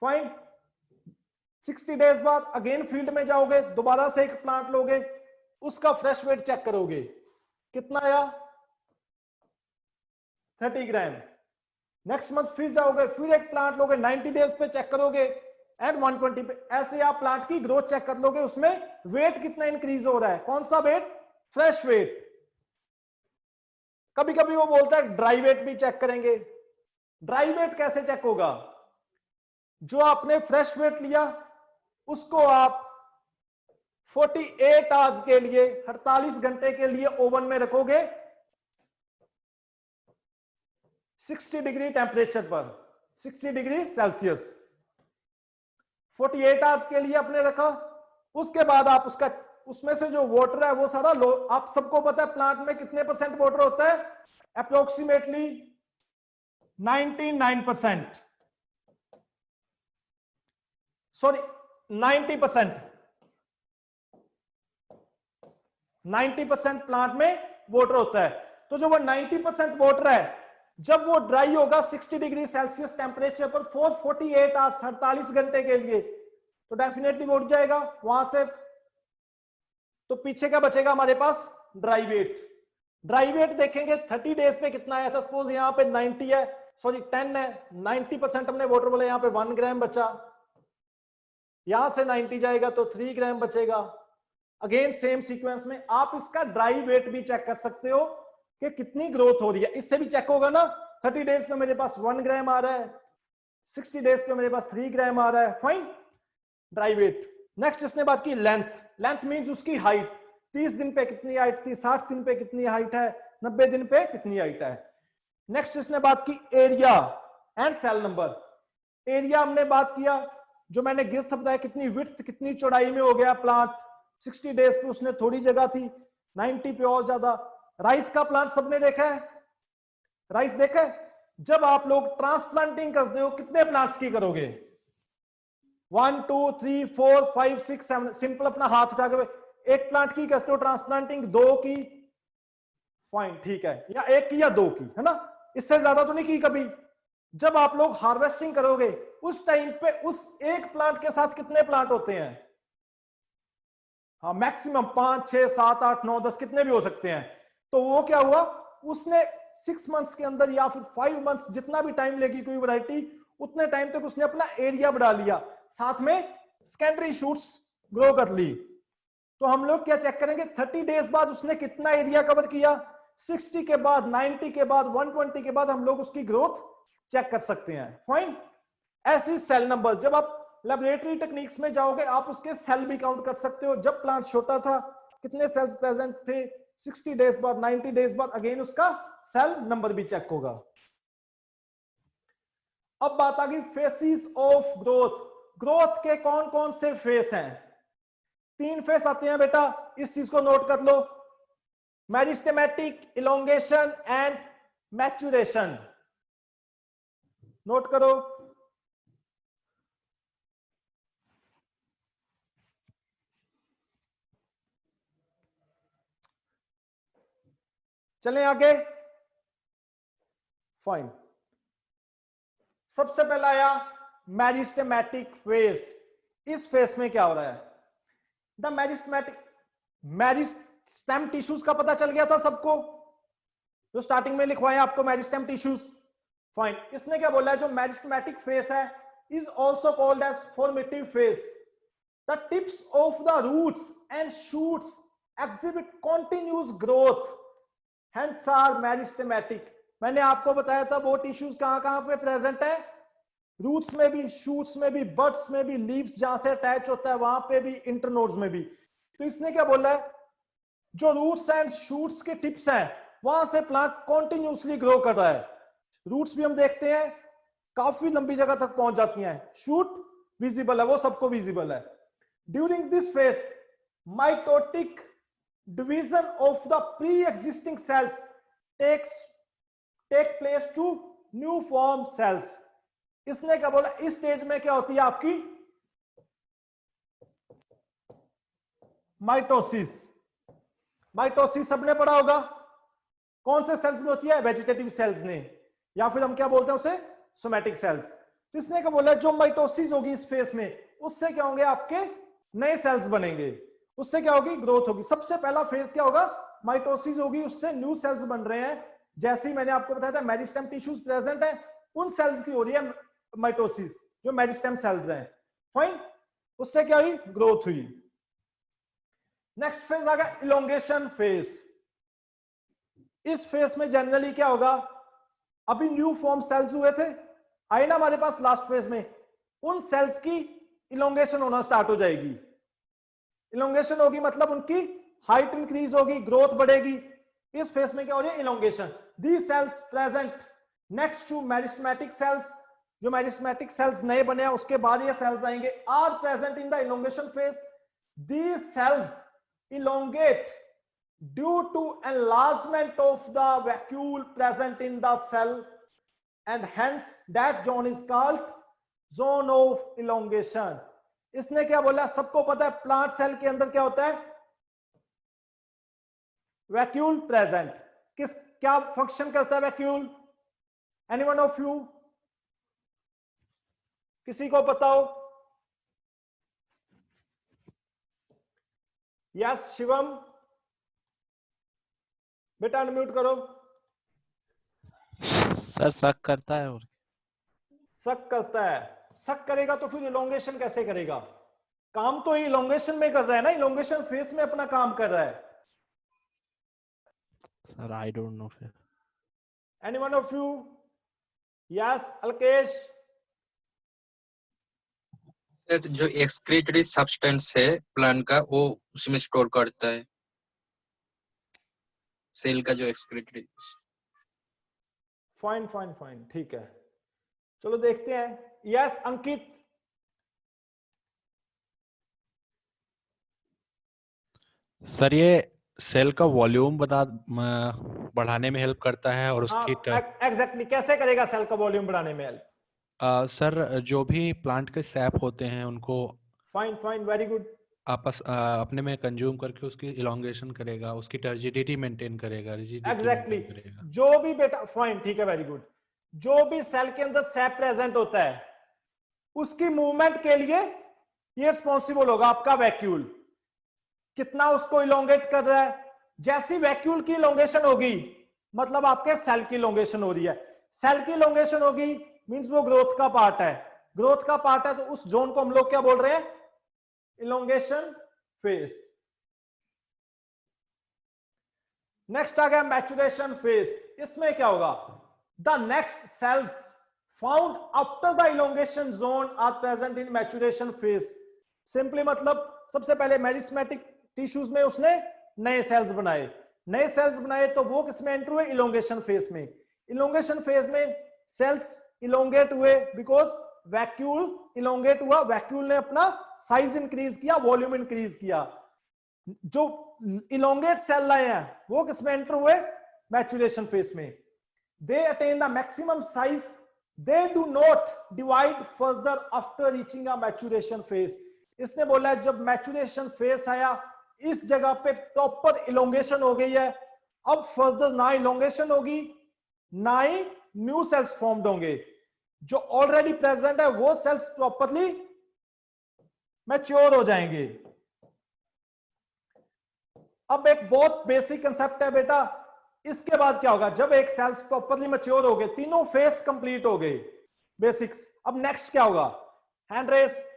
Speaker 1: फाइन. 60 डेज बाद अगेन फील्ड में जाओगे, दोबारा से एक प्लांट लोगे, उसका फ्रेश वेट चेक करोगे, कितना आया? 30 ग्राम. नेक्स्ट मंथ फिर जाओगे, फिर एक प्लांट लोगे, 90 डेज पे चेक करोगे एंड 120 पे. ऐसे आप प्लांट की ग्रोथ चेक कर लोगे, उसमें वेट कितना इंक्रीज हो रहा है. कौन सा वेट? Fresh wait. कभी कभी वो बोलता है ड्राई वेट भी चेक करेंगे. ड्राई वेट कैसे चेक होगा? जो आपने फ्रेश वेट लिया उसको आप 48 आवर्स के लिए, 48 घंटे के लिए ओवन में रखोगे 60 डिग्री टेम्परेचर पर, 60 डिग्री सेल्सियस. 48 आवर्स के लिए आपने रखा. उसके बाद आप उसमें से जो वाटर है वो सारा लो. आप सबको पता है प्लांट में कितने परसेंट वाटर होता है? अप्रोक्सीमेटली 99%. सॉरी 90%. 90% प्लांट में वाटर होता है. तो जो वो 90% वाटर है, जब वो ड्राई होगा 60 डिग्री सेल्सियस टेम्परेचर पर फॉर 48 आवर्स, 48 घंटे के लिए, तो डेफिनेटली वो उठ जाएगा वहां से. तो पीछे क्या बचेगा हमारे पास? Dry weight. ड्राई वेट देखेंगे 30 डेज पे कितना आया था. सपोज यहाँ पे 90 है, सॉरी 10 है, 90% हमने वाटर बोला, यहाँ पे 1 ग्राम बचा. यहां से 90 जाएगा तो 3 ग्राम बचेगा. अगेन सेम सीक्वेंस में आप इसका ड्राई वेट भी चेक कर सकते हो कि कितनी ग्रोथ हो रही है. इससे भी चेक होगा ना. 30 डेज पे मेरे पास 1 ग्राम आ रहा है, 60 डेज पे मेरे पास 3 ग्राम आ रहा है. फाइन. Dry wait. नेक्स्ट इसने बात की लेंथ. लेंथ मींस उसकी हाइट. 30 दिन पे कितनी हाइट थी, 60 दिन पे कितनी हाइट है, 90 दिन पे कितनी हाइट है. नेक्स्ट इसने बात की area and cell number. Area हमने बात किया, जो मैंने गिर्थ बताया, कितनी विड्थ, कितनी चौड़ाई में हो गया प्लांट. 60 डेज पे उसने थोड़ी जगह थी, 90 पे और ज्यादा. राइस का प्लांट सबने देखा है? राइस देखा है? जब आप लोग ट्रांसप्लांटिंग करते हो कितने प्लांट्स की करोगे? 1 2 3 4 5 6 7. सिंपल अपना हाथ उठा के एक प्लांट की करते हो ट्रांसप्लांटिंग, 2 की. फाइन, ठीक है. या 1 की या 2 की, है ना. इससे ज्यादा तो नहीं की कभी. जब आप लोग हार्वेस्टिंग करोगे उस टाइम पे उस एक प्लांट के साथ कितने प्लांट होते हैं? हाँ मैक्सिमम 5 6 7 8 9 10 कितने भी हो सकते हैं। तो वो क्या हुआ, उसने 6 मंथ्स के अंदर या फिर 5 मंथ्स, जितना भी टाइम लेगी कोई वैरायटी, उतने टाइम तक उसने अपना एरिया बढ़ा लिया, साथ में सेकेंडरी शूट्स ग्रो कर ली। तो हम लोग क्या चेक करेंगे, 30 डेज बाद उसने कितना एरिया कवर किया, 60 के बाद, 90 के बाद, 120 के बाद हम लोग उसकी ग्रोथ चेक कर सकते हैं। फाइन। ऐसी सेल नंबर, जब आप लेबोरेटरी टेक्निक्स में जाओगे आप उसके सेल भी काउंट कर सकते हो। जब प्लांट छोटा था कितने सेल्स प्रेजेंट थे, 60 डेज बाद, 90 डेज बाद अगेन उसका सेल नंबर भी चेक होगा। अब बात आ गई फेसिस ऑफ ग्रोथ। ग्रोथ के कौन कौन से फेस हैं? 3 फेस आते हैं बेटा, इस चीज को नोट कर लो, meristematic, elongation and maturation. Note करो। चलें आगे। फाइन। सबसे पहला आया मेरिस्टेमेटिक फेस। इस फेस में क्या हो रहा है, द मेरिस्टेम टिश्यूज का पता चल गया था सबको, जो स्टार्टिंग में लिखवाए आपको मेरिस्टेम टिश्यूज। फाइन। इसने क्या बोला है, जो मेरिस्टेमेटिक फेस है is also called as formative phase. The tips of the roots and shoots exhibit continuous growth, hence are meristematic। मैंने आपको बताया था वो टिश्यूज कहां पे प्रेजेंट है, रूट्स में भी, शूट्स में भी, बड्स में भी, लीव्स जहां से अटैच होता है वहां पे भी, इंटरनोड्स में भी। तो इसने क्या बोला है, जो रूट्स एंड शूट्स के टिप्स हैं वहां से प्लांट कॉन्टिन्यूसली ग्रो कर रहा है। रूट्स भी हम देखते हैं काफी लंबी जगह तक पहुंच जाती हैं, शूट विजिबल है, वो सबको विजिबल है। During this phase mitotic division of the pre existing cells take place to new form cells. इसने क्या बोला, इस स्टेज में क्या होती है आपकी माइटोसिस। माइटोसिस सबने पढ़ा होगा, कौन से सेल्स में होती है, वेजिटेटिव सेल्स ने, या फिर हम क्या बोलते हैं उसे, सोमैटिक सेल्स। तो इसने क्या बोला, जो माइटोसिस होगी इस फेस में, उससे क्या होंगे, आपके नए सेल्स बनेंगे, उससे क्या होगी, ग्रोथ होगी। सबसे पहला फेज क्या होगा, माइटोसिस होगी, उससे न्यू सेल्स बन रहे हैं। जैसे ही मैंने आपको बताया था मेरिस्टेम टिश्यूज प्रेजेंट है, उन सेल्स की हो रही है माइटोसिस, जो मेरिस्टेम सेल्स हैं। फाइन। उससे क्या हुई, ग्रोथ हुई। नेक्स्ट फेज आ गया इलोंगेशन फेज। इस फेज में जनरली क्या होगा, अभी न्यू फॉर्म सेल्स हुए थे, आए ना हमारे पास लास्ट फेज में, उन सेल्स की इलोंगेशन होना स्टार्ट हो जाएगी। इलोंगेशन होगी मतलब उनकी हाइट इंक्रीज होगी, ग्रोथ बढ़ेगी। इस फेज में क्या हो रही है, elongation. These cells present next to meristematic cells, जो मेरिस्टेमेटिक सेल्स नए बने हैं उसके बाद ये सेल्स आएंगे, are present in the elongation phase. These cells elongate due to enlargement of the vacuole present in the cell, and hence that zone is called zone of elongation। इसने क्या बोला, सबको पता है प्लांट सेल के अंदर क्या होता है, वैक्यूल प्रेजेंट। किस क्या फंक्शन करता है वैक्यूल, एनीवन ऑफ यू, किसी को पता हो? यस शिवम, बेटा अनम्यूट करो।
Speaker 2: सर शक करता है, और
Speaker 1: शक करता है, शक करेगा तो फिर इलोंगेशन कैसे करेगा, काम तो इलोंगेशन में कर रहा है ना, इलोंगेशन फेस में अपना काम कर रहा है।
Speaker 2: सर आई डोंट नो फिर।
Speaker 1: Anyone of you? Yes Alkesh.
Speaker 3: Sir जो एक्सक्रीटरी सब्सटेंस है प्लांट का, वो उसमें स्टोर करता है, सेल का जो एक्सक्रीटरी।
Speaker 1: फाइन फाइन फाइन, ठीक है, चलो देखते हैं। यस अंकित।
Speaker 4: सर ये सेल का वॉल्यूम बढ़ाने में हेल्प करता है, और
Speaker 1: हाँ
Speaker 4: उसकी
Speaker 1: एग्जैक्टली कैसे करेगा सेल का वॉल्यूम बढ़ाने में हेल्प?
Speaker 4: सर जो भी प्लांट के सैप होते हैं उनको
Speaker 1: फाइन फाइन, वेरी गुड।
Speaker 4: अपने में कंज्यूम करके उसकी इलोंगेशन करेगा, उसकी टर्जिडिटी मेंटेन करेगा, रिजिडिटी
Speaker 1: एग्जैक्टली
Speaker 4: मेंटेन करेगा।
Speaker 1: जो भी बेटा, फाइन ठीक है, वेरी गुड। जो भी सेल के अंदर सैप प्रेजेंट होता है उसकी मूवमेंट के लिए ये रिस्पॉन्सिबल होगा आपका वैक्यूल। कितना उसको इलोंगेट कर रहा है। जैसी वैक्यूल की इलोंगेशन होगी मतलब आपके सेल की इलोंगेशन हो रही है, सेल की इलोंगेशन होगी मींस वो ग्रोथ का पार्ट है, ग्रोथ का पार्ट है तो उस जोन को हम लोग क्या बोल रहे हैं, इलोंगेशन फेज। नेक्स्ट आ गया मैचुरेशन फेज। इसमें क्या होगा, the next cells found after the elongation zone are present in maturation phase. Simply मतलब सबसे पहले मेरिस्मेटिक टिश्यूज में उसने नए सेल्स बनाए, नए सेल्स बनाए तो वो किसमें एंटर हुए, इलोंगेशन फेज में। इलोंगेशन फेज में सेल्स इलोंगेट हुए बिकॉज वैक्यूल इलोंगेट हुआ, वैक्यूल ने अपना साइज इंक्रीज किया, वॉल्यूम इंक्रीज किया। जो इलोंगेट सेल लाए हैं वो किसमें एंटर हुए, मैचुरेशन फेज में। They attain the maximum size, they do not divide further after reaching a maturation phase. इसने बोला है जब मैचुरेशन फेज आया इस जगह पे प्रॉपर इलोंगेशन हो गई है, अब फर्दर ना इलोंगेशन होगी ना ही न्यू सेल्स फॉर्म्ड होंगे, जो ऑलरेडी प्रेजेंट है वो सेल्स प्रॉपरली मैच्योर हो जाएंगे। अब एक बहुत बेसिक कंसेप्ट है बेटा, इसके बाद क्या होगा, जब एक सेल्स प्रॉपरली मैच्योर हो गए, तीनों फेज कंप्लीट हो गए बेसिक्स, अब नेक्स्ट क्या होगा, hand raise.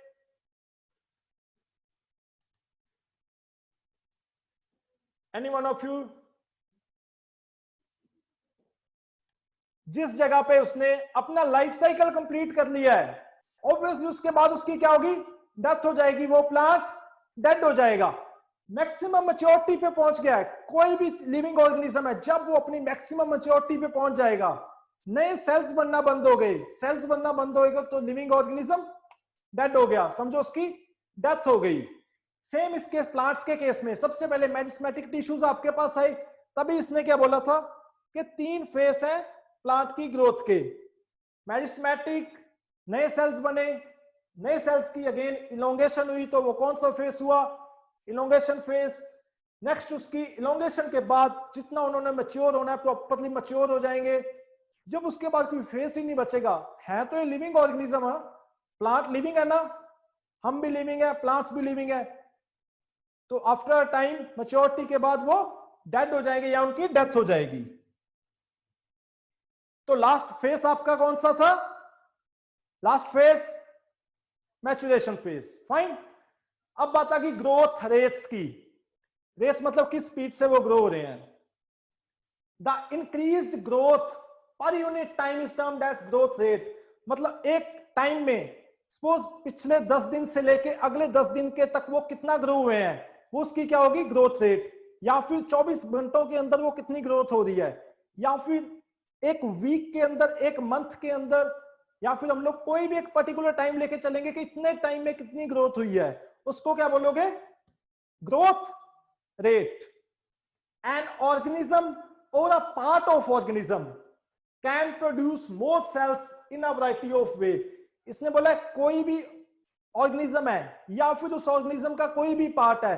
Speaker 1: Any one of you, जिस जगह पे उसने अपना लाइफ साइकिल कंप्लीट कर लिया है, ऑब्वियसली उसके बाद उसकी क्या होगी, डेथ हो जाएगी, वो प्लांट डेड हो जाएगा। मैक्सिमम मैच्योरिटी पे पहुंच गया है, कोई भी लिविंग ऑर्गेनिज्म है जब वो अपनी मैक्सिमम मैच्योरिटी पे पहुंच जाएगा, नए सेल्स बनना बंद हो गए, सेल्स बनना बंद हो गए तो लिविंग ऑर्गेनिज्म डेड हो गया, समझो उसकी डेथ हो गई। सेम इसके प्लांट्स के केस में सबसे पहले मेरिस्मेटिक टिश्यूज आपके पास आए, तभी इसने क्या बोला था कि 3 फेस है प्लांट की ग्रोथ के, मेरिस्मेटिक, नए सेल्स बने, नए सेल्स की अगेन इलोंगेशन हुई तो वो कौन सा फेस हुआ, इलोंगेशन फेज। नेक्स्ट उसकी इलोंगेशन के बाद जितना उन्होंने मैच्योर होना है प्रॉपरली मैच्योर हो जाएंगे, जब उसके बाद कोई फेस ही नहीं बचेगा, है तो ये लिविंग ऑर्गेनिज्म है, प्लांट लिविंग है ना, हम भी लिविंग है, प्लांट्स भी लिविंग है, तो आफ्टर टाइम मैच्योरिटी के बाद वो डेड हो जाएंगे या उनकी डेथ हो जाएगी। तो लास्ट फेज आपका कौन सा था, last phase maturation phase, fine. अब बात आ गई ग्रोथ रेट्स की, रेट्स मतलब किस स्पीड से वो ग्रो हो रहे हैं। The increased growth per unit time is termed as growth rate, मतलब एक टाइम में सपोज पिछले 10 दिन से लेके अगले 10 दिन के तक वो कितना ग्रो हुए हैं, वो उसकी क्या होगी ग्रोथ रेट, या फिर 24 घंटों के अंदर वो कितनी ग्रोथ हो रही है, या फिर एक वीक के अंदर, एक मंथ के अंदर, या फिर हम लोग कोई भी एक पर्टिकुलर टाइम लेके चलेंगे कि इतने टाइम में कितनी ग्रोथ हुई है, उसको क्या बोलोगे, ग्रोथ रेट। एन ऑर्गेनिज्म और a part of organism can produce more cells in a variety of way. इसने बोला कोई भी ऑर्गेनिज्म है या फिर उस ऑर्गेनिज्म का कोई भी पार्ट है,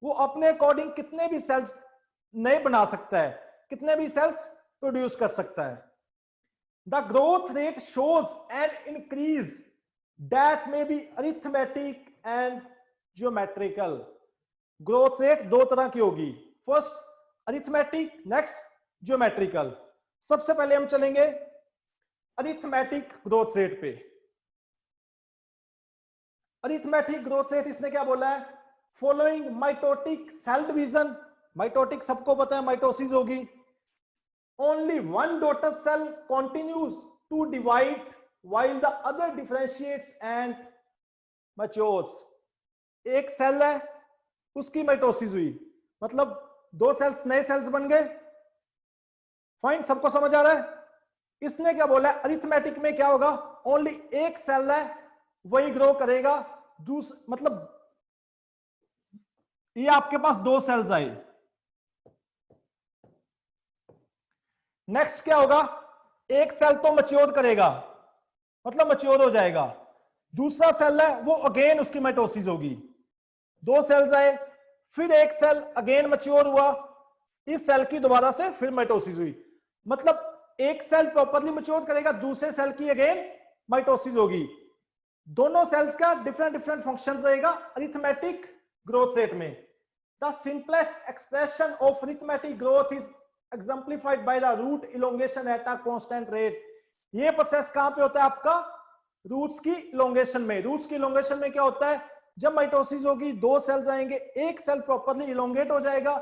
Speaker 1: वो अपने अकॉर्डिंग कितने भी सेल्स नए बना सकता है, कितने भी सेल्स प्रोड्यूस कर सकता है। The growth rate shows an increase that may be arithmetic and geometrical. Growth rate दो तरह की होगी, फर्स्ट अरिथमेटिक, नेक्स्ट ज्योमेट्रिकल। सबसे पहले हम चलेंगे अरिथमेटिक ग्रोथ रेट पे। अरिथमेटिक ग्रोथ रेट इसने क्या बोला है, following mitotic cell division, mitotic सबको पता है माइटोसिस होगी, only one daughter cell continues to divide while the other differentiates and matures। एक सेल है उसकी माइटोसिस हुई, मतलब 2 सेल्स नए सेल्स बन गए, फाइन, सबको समझ आ रहा है। इसने क्या बोला है, अरिथमेटिक में क्या होगा, ओनली एक सेल है वही ग्रो करेगा, मतलब ये आपके पास 2 सेल्स आए, नेक्स्ट क्या होगा, एक सेल तो मैच्योर करेगा मतलब मैच्योर हो जाएगा, दूसरा सेल है वो अगेन उसकी माइटोसिस होगी। 2 सेल्स आए, फिर एक सेल अगेन मैच्योर हुआ, इस सेल की दोबारा से फिर माइटोसिस हुई, मतलब एक सेल प्रॉपरली मैच्योर करेगा, दूसरे सेल की अगेन माइटोसिस होगी। दोनों सेल्स का डिफरेंट डिफरेंट फंक्शंस रहेगा अरिथमेटिक ग्रोथ रेट में। The the simplest expression of arithmetic growth is exemplified by the root elongation at a constant rate. ये प्रोसेस कहां पे होता है आपका? रूट्स की इलोंगेशन में। रूट्स की इलोंगेशन में क्या होता है? जब माइटोसिस होगी, दो सेल्स आएंगे, एक सेल प्रॉपर्ली इलोंगेट हो जाएगा,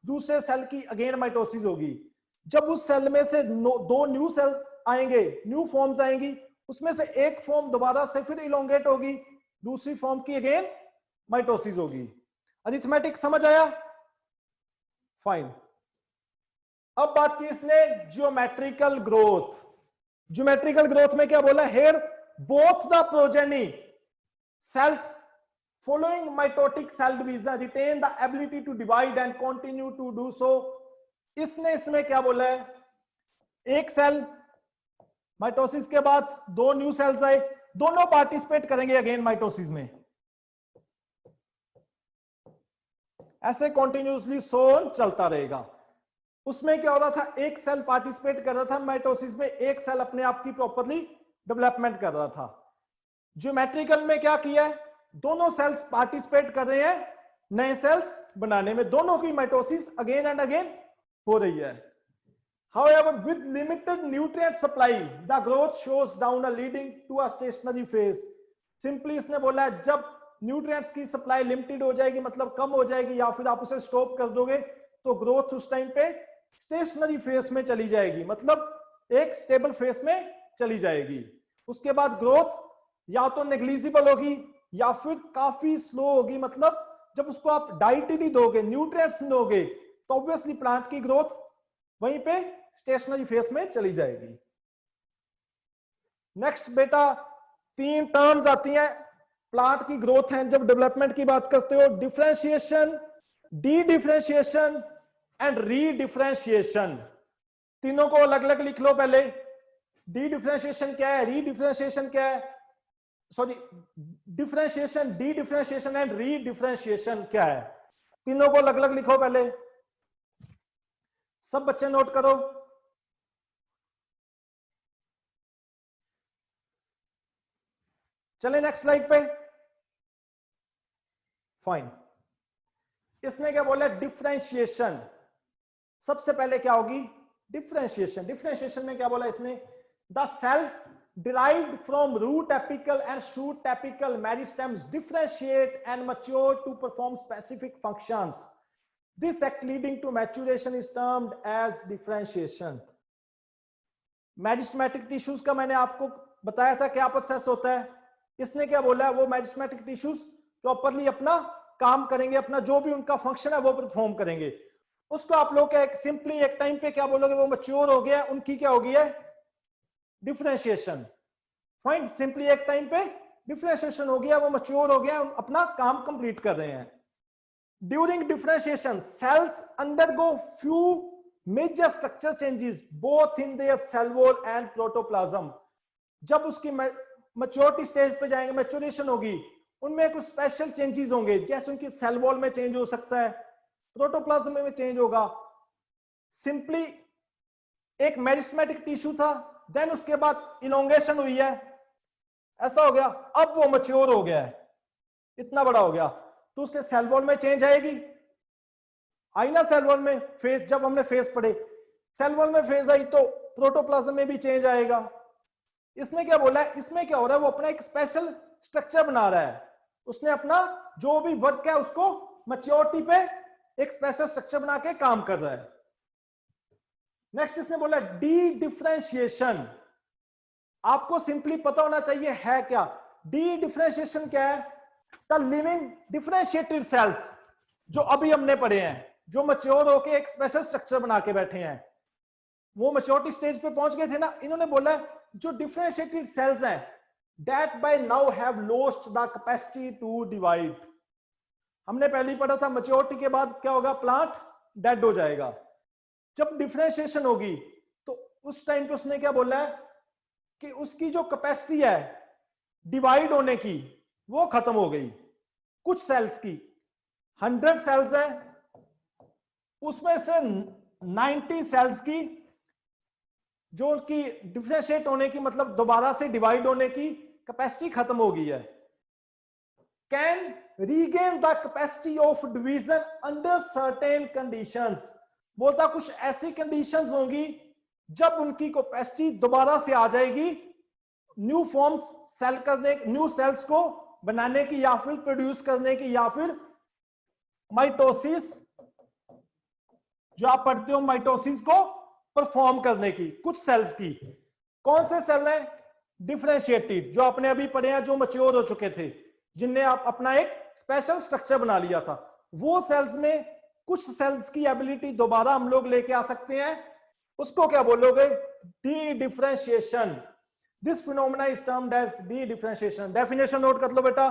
Speaker 1: दूसरे सेल की अगेन माइटोसिस होगी। जब उस सेल में से दो न्यू सेल आएंगे, न्यू फॉर्म्स आएंगी, उसमें से एक फॉर्म दोबारा से फिर इलोंगेट होगी, दूसरी फॉर्म की अगेन माइटोसिस होगी। अरिथमेटिक समझ आया? फाइन। अब बात की इसने ज्योमेट्रिकल ग्रोथ। ज्योमेट्रिकल ग्रोथ में क्या बोला? Here both the progeny cells following mitotic cell division retain the ability to divide and continue to do so। इसमें क्या बोला है? एक सेल माइटोसिस के बाद दो न्यू सेल्स आए, दोनों पार्टिसिपेट करेंगे अगेन माइटोसिस में, ऐसे कंटिन्यूअसली सोन चलता रहेगा। उसमें क्या हो रहा था? एक सेल पार्टिसिपेट कर रहा था माइटोसिस में, एक सेल अपने आप की प्रॉपर्ली डेवलपमेंट कर रहा था। ज्योमेट्रिकल में क्या किया है? दोनों सेल्स पार्टिसिपेट कर रहे हैं नए सेल्स बनाने में, दोनों की माइटोसिस अगेन एंड अगेन हो रही है। However, with limited nutrient supply, the growth shows down, leading to a stationary phase। Simply इसने बोला है जब न्यूट्रिएंट्स की सप्लाई लिमिटेड हो जाएगी, मतलब कम हो जाएगी, या फिर आप उसे स्टॉप कर दोगे, तो ग्रोथ उस टाइम पे स्टेशनरी फेज में चली जाएगी, मतलब एक स्टेबल फेज में चली जाएगी। उसके बाद ग्रोथ या तो नेग्लिजिबल होगी या फिर काफी स्लो होगी, मतलब जब उसको आप डाइट ही नहीं दोगे, न्यूट्रिएंट्स नहीं दोगे, तो ऑब्वियसली प्लांट की ग्रोथ वहीं पे स्टेशनरी फेज में चली जाएगी। नेक्स्ट बेटा, तीन टर्म्स आती हैं प्लांट की ग्रोथ है जब डेवलपमेंट की बात करते हो: differentiation, D differentiation and re differentiation. तीनों को अलग अलग लिख लो पहले। डी डिफरेंशिएशन क्या है, री डिफरेंशिएशन क्या है, sorry differentiation, D differentiation and re differentiation क्या है, तीनों को अलग अलग लिखो पहले। सब बच्चे नोट करो। चले नेक्स्ट स्लाइड पे। फाइन। इसने क्या बोला? डिफरेंशिएशन। सबसे पहले क्या होगी? डिफरेंशिएशन। डिफरेंशिएशन में क्या बोला इसने? The cells derived from root apical and shoot apical meristems differentiate and mature to perform specific functions. This act leading to maturation is termed as differentiation। Meristematic tissues का मैंने आपको बताया था क्या प्रोसेस होता है। इसने क्या बोला? वो मेरिस्टेमेटिक टिश्यूज प्रॉपरली अपना काम करेंगे, अपना जो भी उनका फंक्शन है वो परफॉर्म करेंगे। उसको आप लोग क्या सिंपली एक टाइम पे क्या बोलोगे? वो मैच्योर हो गया, उनकी क्या हो गई है? डिफरेंशिएशन। फाइन। सिंपली एक टाइम पे डिफरेंशिएशन हो गया, वो मैच्योर हो गया, अपना काम कंप्लीट कर रहे हैं। During differentiation cells undergo few major structure changes both in their cell wall and protoplasm. जब उसकी मैच्योरिटी स्टेज पे जाएंगे, मैच्योरेशन होगी, उनमें कुछ स्पेशल चेंजेस होंगे, जैसे उनकी सेल वॉल में चेंज हो सकता है, प्रोटोप्लाज्म में चेंज होगा। सिंपली एक मेरिस्टेमेटिक टिश्यू था, देन उसके बाद इलोंगेशन हुई है, ऐसा हो गया, अब वो मैच्योर हो गया है, इतना बड़ा हो गया, तो उसके सेल वॉल में चेंज आएगी। आई ना सेल वॉल में फेज, जब हमने फेज पढ़े, सेल वॉल में फेज आई तो प्रोटोप्लाज्म में भी चेंज आएगा। इसने क्या बोला है? इसमें क्या हो रहा है? वो अपना एक स्पेशल स्ट्रक्चर बना रहा है, उसने अपना जो भी वर्क है उसको मैच्योरिटी पे एक स्पेशल स्ट्रक्चर बना के काम कर रहा है। नेक्स्ट इसने बोला डी डिफरेंशिएशन। आपको सिंपली पता होना चाहिए है क्या डी डिफरेंशिएशन क्या है? द लिविंग डिफरेंशिएटेड सेल्स, जो अभी हमने पढ़े हैं, जो मैच्योर होके एक स्पेशल स्ट्रक्चर बना के बैठे हैं, वो मैच्योरिटी स्टेज पे पहुंच गए थे ना। इन्होंने बोला जो डिफरेंशिएटेड सेल्स हैं that by now have lost the capacity to divide। हमने पहले ही पढ़ा था मैच्योरिटी के बाद क्या होगा? प्लांट डेड हो जाएगा। जब डिफरेंशिएशन होगी तो उस टाइम पे उसने क्या बोला है कि उसकी जो कैपेसिटी है डिवाइड होने की वो खत्म हो गई। कुछ सेल्स की 100 सेल्स है, उसमें से 90 सेल्स की जो उनकी डिफरेंशिएट होने की, मतलब दोबारा से डिवाइड होने की कैपेसिटी खत्म हो गई है। Can regain the capacity of division under certain conditions. बोलता कुछ ऐसी कंडीशंस होंगी जब उनकी कैपेसिटी दोबारा से आ जाएगी न्यू फॉर्म्स सेल करने, न्यू सेल्स को बनाने की, या फिर प्रोड्यूस करने की, या फिर माइटोसिस जो आप पढ़ते हो माइटोसिस को परफॉर्म करने की कुछ सेल्स की। कौन से सेल हैं? डिफरेंशिएटेड, जो आपने अभी पढ़े हैं, जो मैच्योर हो चुके थे, जिनने आप अपना एक स्पेशल स्ट्रक्चर बना लिया था। वो सेल्स में कुछ सेल्स की एबिलिटी दोबारा हम लोग लेके आ सकते हैं, उसको क्या बोलोगे? Dedifferentiation. This phenomena is termed as dedifferentiation. Definition note कर लो बेटा।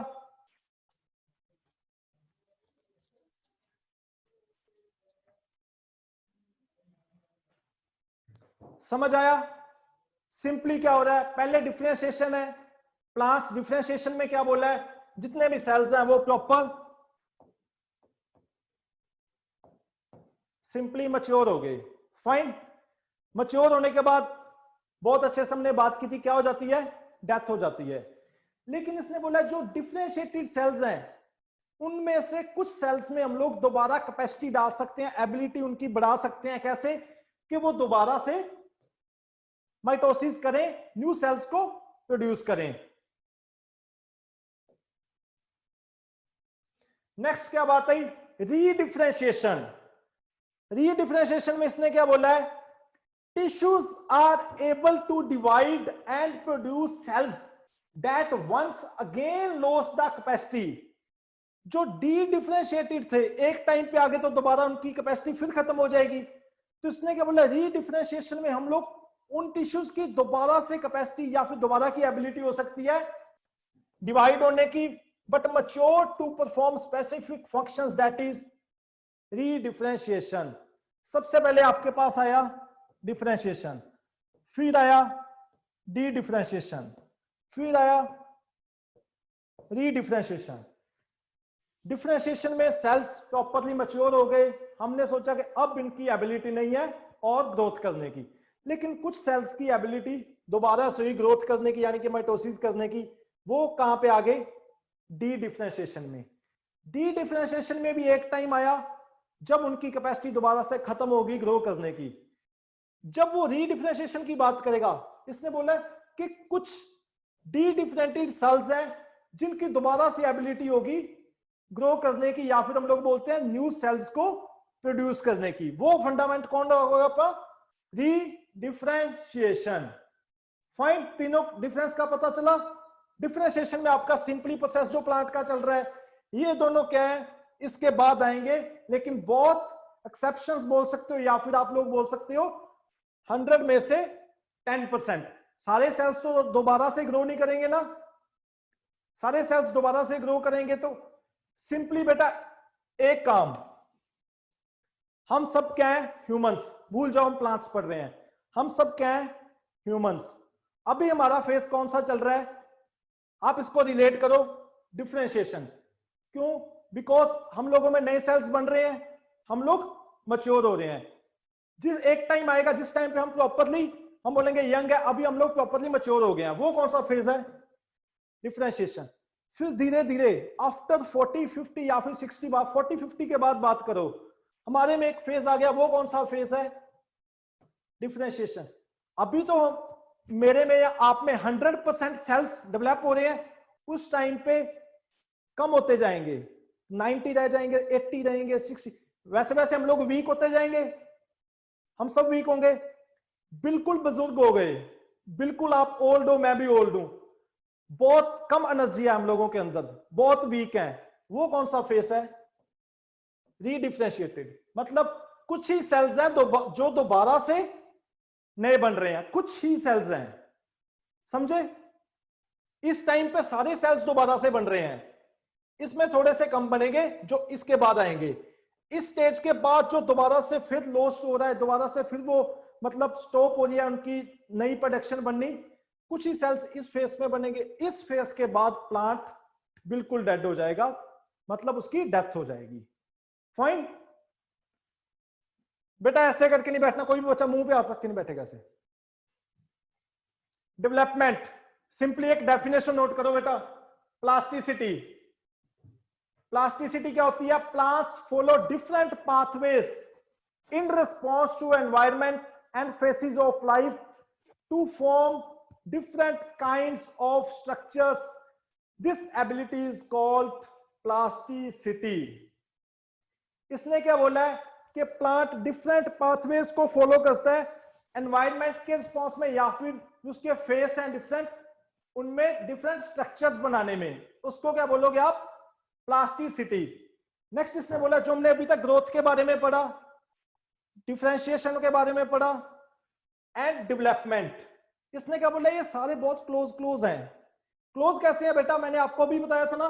Speaker 1: समझ आया? सिंपली क्या हो रहा है, पहले डिफरेंशिएशन है, प्लांट्स डिफरेंशिएशन में क्या बोला है, जितने भी सेल्स हैं वो प्रॉपर सिंपली मैच्योर हो गए। फाइन। मैच्योर होने के बाद बहुत अच्छे से हमने बात की थी, क्या हो जाती है? डेथ हो जाती है। लेकिन इसने बोला जो डिफरेंशिएटेड सेल्स हैं उनमें से कुछ सेल्स में हम लोग दोबारा कैपेसिटी डाल सकते हैं, एबिलिटी उनकी बढ़ा सकते हैं। कैसे? कि वो दोबारा से माइटोसिस करें, न्यू सेल्स को प्रोड्यूस करें। नेक्स्ट क्या बात आई? रीडिफरेंशिएशन। रीडिफरेंशिएशन में इसने क्या बोला है? Tissues are able to divide and produce cells that once again lost the capacity. जो डी डिफरेंशिएटेड थे एक टाइम पे आगे तो दोबारा उनकी कैपेसिटी फिर खत्म हो जाएगी। तो इसने क्या बोला? रीडिफरेंशिएशन में हम लोग उन टिश्यूज की दोबारा से कैपेसिटी या फिर दोबारा की एबिलिटी हो सकती है डिवाइड होने की, but mature to perform specific functions, that is redifferentiation. सबसे पहले आपके पास आया डिफरेंशिएशन, फिर आया डी डिफरेंशिएशन, फिर आया रीडिफरेंशिएशन। डिफरेंशिएशन में सेल्स प्रॉपरली मैच्योर हो गए, हमने सोचा कि अब इनकी एबिलिटी नहीं है और ग्रोथ करने की, लेकिन कुछ सेल्स की एबिलिटी दोबारा से ही ग्रोथ करने की यानी कि माइटोसिस करने की, वो कहां पे आ गए? डी डिफरेंशिएशन में। डी डिफरेंशिएशन में भी एक टाइम आया जब उनकी कैपेसिटी दोबारा से खत्म होगी ग्रो करने की। जब वो रीडिफरेंशिएशन की बात करेगा, इसने बोला कि कुछ डी डिफरेंटेड सेल्स हैं जिनकी दोबारा से एबिलिटी होगी ग्रो करने की, या फिर हम लोग बोलते हैं न्यू सेल्स को प्रोड्यूस करने की। वो फंडामेंट कौन होगा आपका? रीडिफरेंशिएशन। फाइन। तीनों डिफरेंस का पता चला। डिफरेंशिएशन में आपका सिंपली प्रोसेस जो प्लांट का चल रहा है, ये दोनों क्या है इसके बाद आएंगे, लेकिन बहुत एक्सेप्शंस बोल सकते हो या फिर आप लोग बोल सकते हो 100 में से 10%। सारे सेल्स तो दोबारा से ग्रो नहीं करेंगे ना, सारे सेल्स दोबारा से ग्रो करेंगे तो सिंपली बेटा एक काम, हम सब क्या है? ह्यूमंस। भूल जाओ हम प्लांट्स पढ़ रहे हैं, हम सब क्या है? ह्यूमंस। अभी हमारा फेज कौन सा चल रहा है? आप इसको रिलेट करो डिफरेंशिएशन। क्यों? बिकॉज हम लोगों में नए सेल्स बन रहे हैं, हम लोग मैच्योर हो रहे हैं। जिस एक टाइम आएगा जिस टाइम पे हम प्रॉपरली हम बोलेंगे यंग है, अभी हम लोग प्रॉपरली मैच्योर हो गए हैं, वो कौन सा फेज है? डिफरेंशिएशन। फिर धीरे धीरे आफ्टर 40, 50 या फिर 60 बाद 40, 50 के बाद बात करो, हमारे में एक फेज आ गया, वो कौन सा फेज है? डिफरेंशिएशन। अभी तो मेरे में या आप में 100% सेल्स डेवलप हो रहे हैं, उस टाइम पे कम होते जाएंगे, 90 रह जाएंगे, 80 रहेंगे, 60। वैसे वैसे हम लोग वीक होते जाएंगे, हम सब वीक होंगे, बिल्कुल बुजुर्ग हो गए, बिल्कुल आप ओल्ड हो, मैं भी ओल्ड हूं, बहुत कम एनर्जी है हम लोगों के अंदर, बहुत वीक है। वो कौन सा फेस है? रीडिफरेंशिएटेड। मतलब कुछ ही सेल्स हैं जो दोबारा से नए बन रहे हैं, कुछ ही सेल्स हैं, समझे? इस टाइम पे सारे सेल्स दोबारा से बन रहे हैं, इसमें थोड़े से कम बनेंगे जो इसके बाद आएंगे। इस स्टेज के बाद जो दोबारा से फिर लॉस्ट हो रहा है, दोबारा से फिर वो मतलब स्टॉप हो रही है उनकी नई प्रोडक्शन बननी, कुछ ही सेल्स इस फेस में बनेंगे। इस फेस के बाद प्लांट बिल्कुल डेड हो जाएगा, मतलब उसकी डेथ हो जाएगी। फाइन। बेटा ऐसे करके नहीं बैठना, कोई भी बच्चा मुंह पे हाथ रख के नहीं बैठेगा ऐसे। डेवलपमेंट, सिंपली एक डेफिनेशन नोट करो बेटा, प्लास्टिसिटी। प्लास्टिसिटी क्या होती है? Plants follow different pathways in response to environment and phases of life to form different kinds of structures. This ability is called plasticity. इसने क्या बोला है कि प्लांट डिफरेंट पाथवेज को फॉलो करता है एनवायरमेंट के रिस्पॉन्स में या फिर उसके फेस एंड डिफरेंट उनमें डिफरेंट स्ट्रक्चर्स बनाने में, उसको क्या बोलोगे आप? प्लास्टिसिटी। नेक्स्ट इसने बोला जो हमने अभी तक ग्रोथ के बारे में पढ़ा, डिफरेंशिएशन के बारे में पढ़ा एंड डेवलपमेंट, इसने क्या बोला? ये सारे बहुत क्लोज हैं। क्लोज कैसे है बेटा? मैंने आपको भी बताया था ना,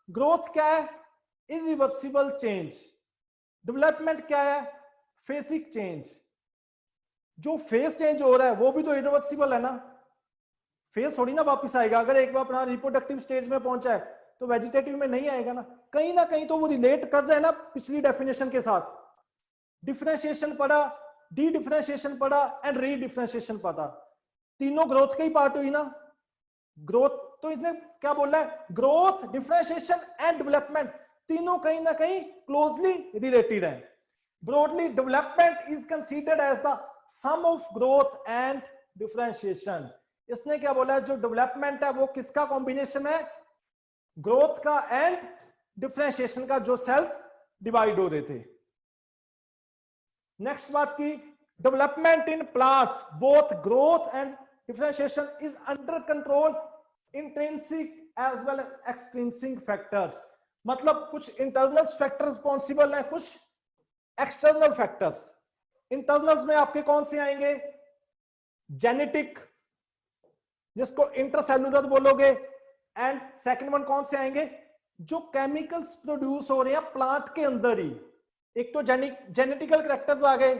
Speaker 1: ग्रोथ क्या है? Irreversible change. डेवलपमेंट क्या है? फेसिक चेंज। जो फेस चेंज हो रहा है वो भी तो इरिवर्सिबल है ना, फेस थोड़ी ना वापस आएगा। अगर एक बार अपना रिप्रोडक्टिव स्टेज में पहुंचा है तो वेजिटेटिव में नहीं आएगा ना कहीं तो वो रिलेट कर रहा है ना पिछली डेफिनेशन के साथ। डिफरेंशिएशन पढ़ा, डी डिफरेंशिएशन पढ़ा एंड री डिफरेंशिएशन पढ़ा, तीनों ग्रोथ के ही पार्ट हुई ना। ग्रोथ तो इसने क्या बोला है? ग्रोथ, डिफरेंशिएशन एंड डेवलपमेंट तीनों कहीं ना कहीं क्लोजली रिलेटेड है। Broadly development is considered as the sum of growth and differentiation. इसने क्या बोला है? जो डेवलपमेंट है वो किसका कॉम्बिनेशन है? ग्रोथ का एंड डिफरेंशिएशन का, जो सेल्स डिवाइड हो रहे थे। नेक्स्ट बात की, development in plants both growth and differentiation is under control intrinsic as well as extrinsic factors. मतलब कुछ इंटरनल फैक्टर रिस्पॉन्सिबल है, कुछ एक्सटर्नल फैक्टर्स। इंटरनल्स में आपके कौन से आएंगे? जेनेटिक, जिसको इंटरसेलुलर बोलोगे, एंड सेकंड वन कौन से आएंगे? जो केमिकल्स प्रोड्यूस हो रहे हैं प्लांट के अंदर ही। एक तो जेनेटिकल कैरेक्टर्स आ गए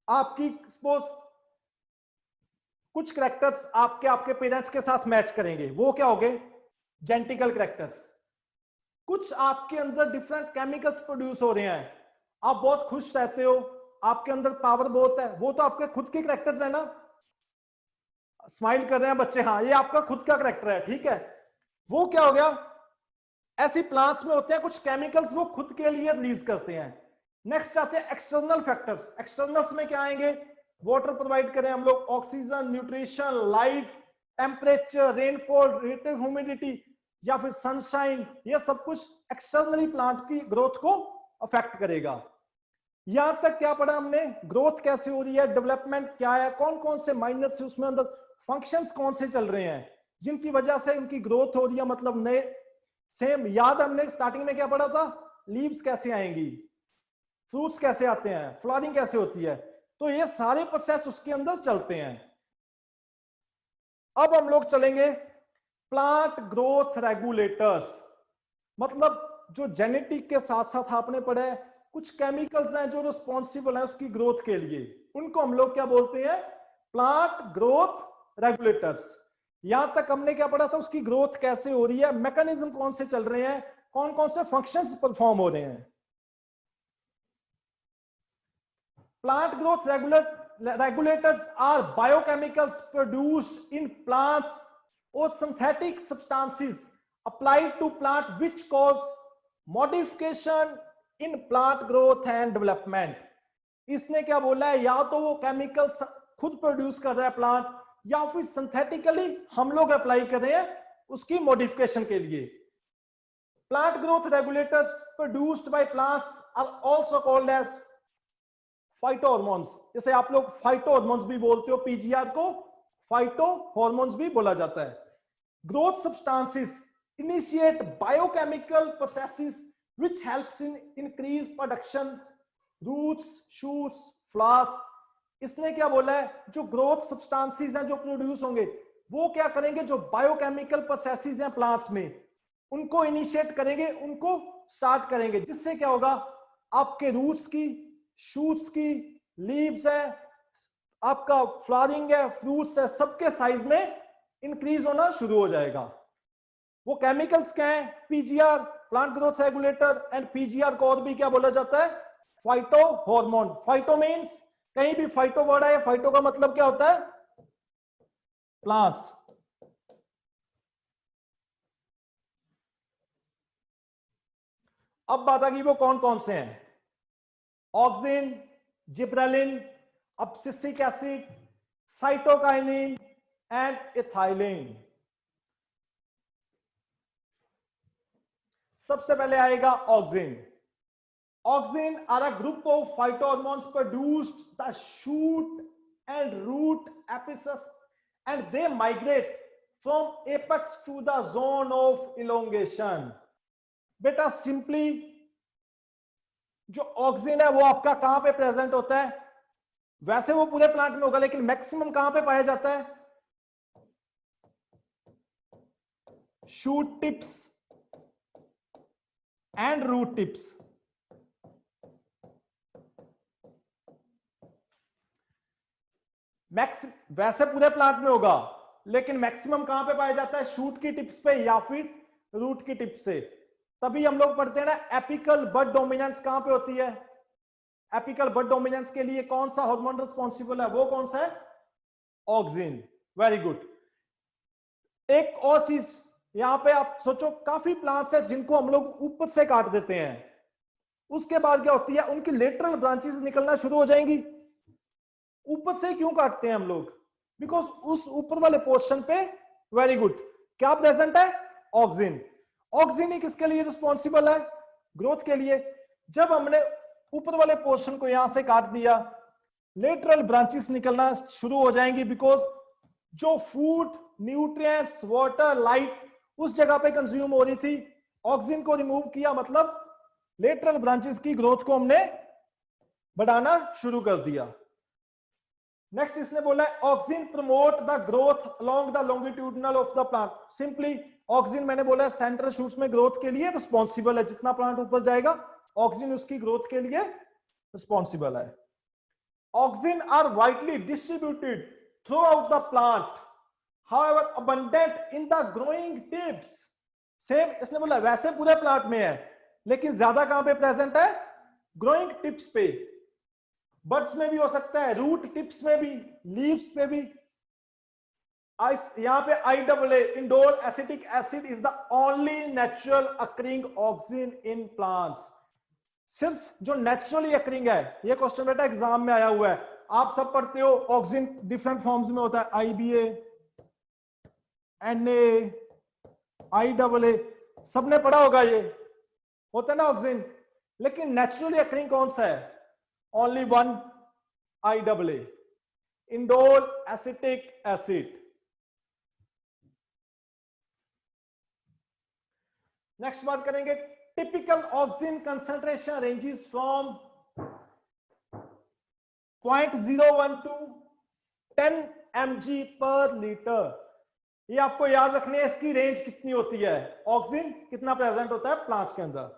Speaker 1: आपकी, सपोज कुछ कैरेक्टर्स आपके पेरेंट्स के साथ मैच करेंगे, वो क्या हो गए? Genetical characters. कुछ आपके अंदर डिफरेंट केमिकल्स प्रोड्यूस हो रहे हैं, आप बहुत खुश रहते हो, आपके अंदर पावर बहुत है, वो तो आपके खुद के कैरेक्टर्स है ना। स्माइल कर रहे हैं बच्चे, हाँ ये आपका खुद का कैरेक्टर है, ठीक है। वो क्या हो गया? ऐसी प्लांट्स में होते हैं कुछ केमिकल्स वो खुद के लिए रिलीज करते हैं। नेक्स्ट आते हैं एक्सटर्नल फैक्टर्स। एक्सटर्नल्स में क्या आएंगे? वाटर प्रोवाइड करें हम लोग, oxygen, nutrition, light, temperature, rainfall, relative humidity या फिर सनशाइन, ये सब कुछ एक्सटर्नली प्लांट की ग्रोथ को अफेक्ट करेगा। यहां तक क्या पढ़ा हमने? ग्रोथ कैसे हो रही है, डेवलपमेंट क्या है, कौन कौन से माइनर से उसमें अंदर फंक्शंस कौन से चल रहे हैं जिनकी वजह से उनकी ग्रोथ हो रही है। मतलब नए सेम याद हमने स्टार्टिंग में क्या पढ़ा था? लीव्स कैसे आएंगी, फ्रूट्स कैसे आते हैं, फ्लावरिंग कैसे होती है, तो ये सारे प्रोसेस उसके अंदर चलते हैं। अब हम लोग चलेंगे प्लांट ग्रोथ रेगुलेटर्स। मतलब जो जेनेटिक के साथ साथ आपने पढ़े कुछ केमिकल्स हैं जो रिस्पॉन्सिबल है उसकी ग्रोथ के लिए, उनको हम लोग क्या बोलते हैं? Plant growth regulators. यहां तक हमने क्या पढ़ा था? उसकी ग्रोथ कैसे हो रही है, मैकेनिज्म कौन से चल रहे हैं, कौन कौन से फंक्शंस परफॉर्म हो रहे हैं। Plant growth regulators are biochemicals produced in plants और synthetic substances applied to plant which cause modification in plant growth and development. इसने क्या बोला है? या तो वो केमिकल्स खुद प्रोड्यूस कर रहा है प्लांट, या फिर सिंथेटिकली हम लोग अप्लाई कर रहे हैं उसकी मॉडिफिकेशन के लिए। Plant growth regulators produced by plants are also called as phytohormones. जैसे आप लोग फाइटो हार्मोन्स भी बोलते हो, पीजीआर को फाइटो हार्मोन्स भी बोला जाता है। Growth substances initiate biochemical processes which helps in increase production roots, shoots, flowers. इसने क्या बोला है? जो ग्रोथ सब्सटेंसेस हैं जो प्रोड्यूस होंगे वो क्या करेंगे? जो बायोकेमिकल प्रोसेसेस हैं प्लांट्स में उनको इनिशिएट करेंगे, उनको स्टार्ट करेंगे, जिससे क्या होगा? आपके रूट्स की, शूट्स की, लीव्स है, आपका फ्लावरिंग है, फ्रूट्स है, सबके साइज में इंक्रीज होना शुरू हो जाएगा। वो केमिकल्स क्या है? PGR, plant growth regulator, and PGR को और भी क्या बोला जाता है? Phyto hormone. फाइटो मींस कहीं भी फाइटो वर्ड है, फाइटो का मतलब क्या होता है? प्लांट्स। अब बात आ गई वो कौन कौन से हैं, auxin, gibberellin, abscisic acid, cytokinin and ethylene. सबसे पहले आएगा auxin. Auxin are a group of phytohormones produced the shoot and root apices and they migrate from apex to the zone of elongation. बेटा सिंपली जो auxin है वो आपका कहां पे प्रेजेंट होता है, वैसे वो पूरे प्लांट में होगा लेकिन मैक्सिमम कहां पे पाया जाता है, shoot tips and root tips. वैसे पूरे प्लांट में होगा लेकिन मैक्सिमम कहां पे पाया जाता है, शूट की टिप्स पे या फिर रूट की टिप से। तभी हम लोग पढ़ते हैं ना एपिकल बड डोमिनेंस कहां पे होती है, एपिकल बड डोमिनेंस के लिए कौन सा हार्मोन रिस्पॉन्सिबल है, वो कौन सा है, ऑक्सिन। Very good. एक और चीज यहां पे आप सोचो, काफी प्लांट्स है जिनको हम लोग ऊपर से काट देते हैं, उसके बाद क्या होती है, उनकी लेटरल ब्रांचेस निकलना शुरू हो जाएंगी। ऊपर से क्यों काटते हैं हम लोग, बिकॉज उस ऊपर वाले पोर्शन पे, वेरी गुड, क्या प्रेजेंट है, ऑक्सिन। ऑक्सिन ही किसके लिए रिस्पॉन्सिबल है, ग्रोथ के लिए। जब हमने ऊपर वाले पोर्शन को यहां से काट दिया, लेटरल ब्रांचेस निकलना शुरू हो जाएंगी, बिकॉज जो फूड, न्यूट्रिएंट्स, वाटर, लाइट उस जगह पे कंज्यूम हो रही थी, ऑक्सिन को रिमूव किया, मतलब लेटरल ब्रांचेस की ग्रोथ को हमने बढ़ाना शुरू कर दिया। नेक्स्ट इसने बोला है auxin promote the growth along the longitudinal of the plant. Simply auxin मैंने बोला है सेंट्रल शूट्स में ग्रोथ के लिए रिस्पॉन्सिबल है, जितना प्लांट ऊपर जाएगा ऑक्सिन उसकी ग्रोथ के लिए रिस्पॉन्सिबल है। Auxin are widely distributed throughout the plant, however abundant in the growing tips. Same इसने बोला वैसे पूरे प्लांट में है लेकिन ज्यादा कहां पे प्रेजेंट है, ग्रोइंग टिप्स पे। बड्स में भी हो सकता है, रूट टिप्स में भी, लीव्स पे भी। यहां पे IAA indole acetic acid is the only natural occurring auxin in plants. सिर्फ जो नेचुरली अकरिंग है, ये क्वेश्चन बेटा एग्जाम में आया हुआ है, आप सब पढ़ते हो, ऑक्सिन डिफरेंट फॉर्म्स में होता है, IBA, NA, IAA, सबने पढ़ा होगा, ये होता है ना ऑक्सिन। लेकिन नेचुरली अकरिंग कौन सा है, only one, IAA, indole acetic acid. Next बात करेंगे, typical auxin concentration ranges from 0.01 to 10 mg पर लीटर। ये आपको याद रखनी है, इसकी रेंज कितनी होती है, ऑक्सिन कितना प्रेजेंट होता है प्लांट्स के अंदर।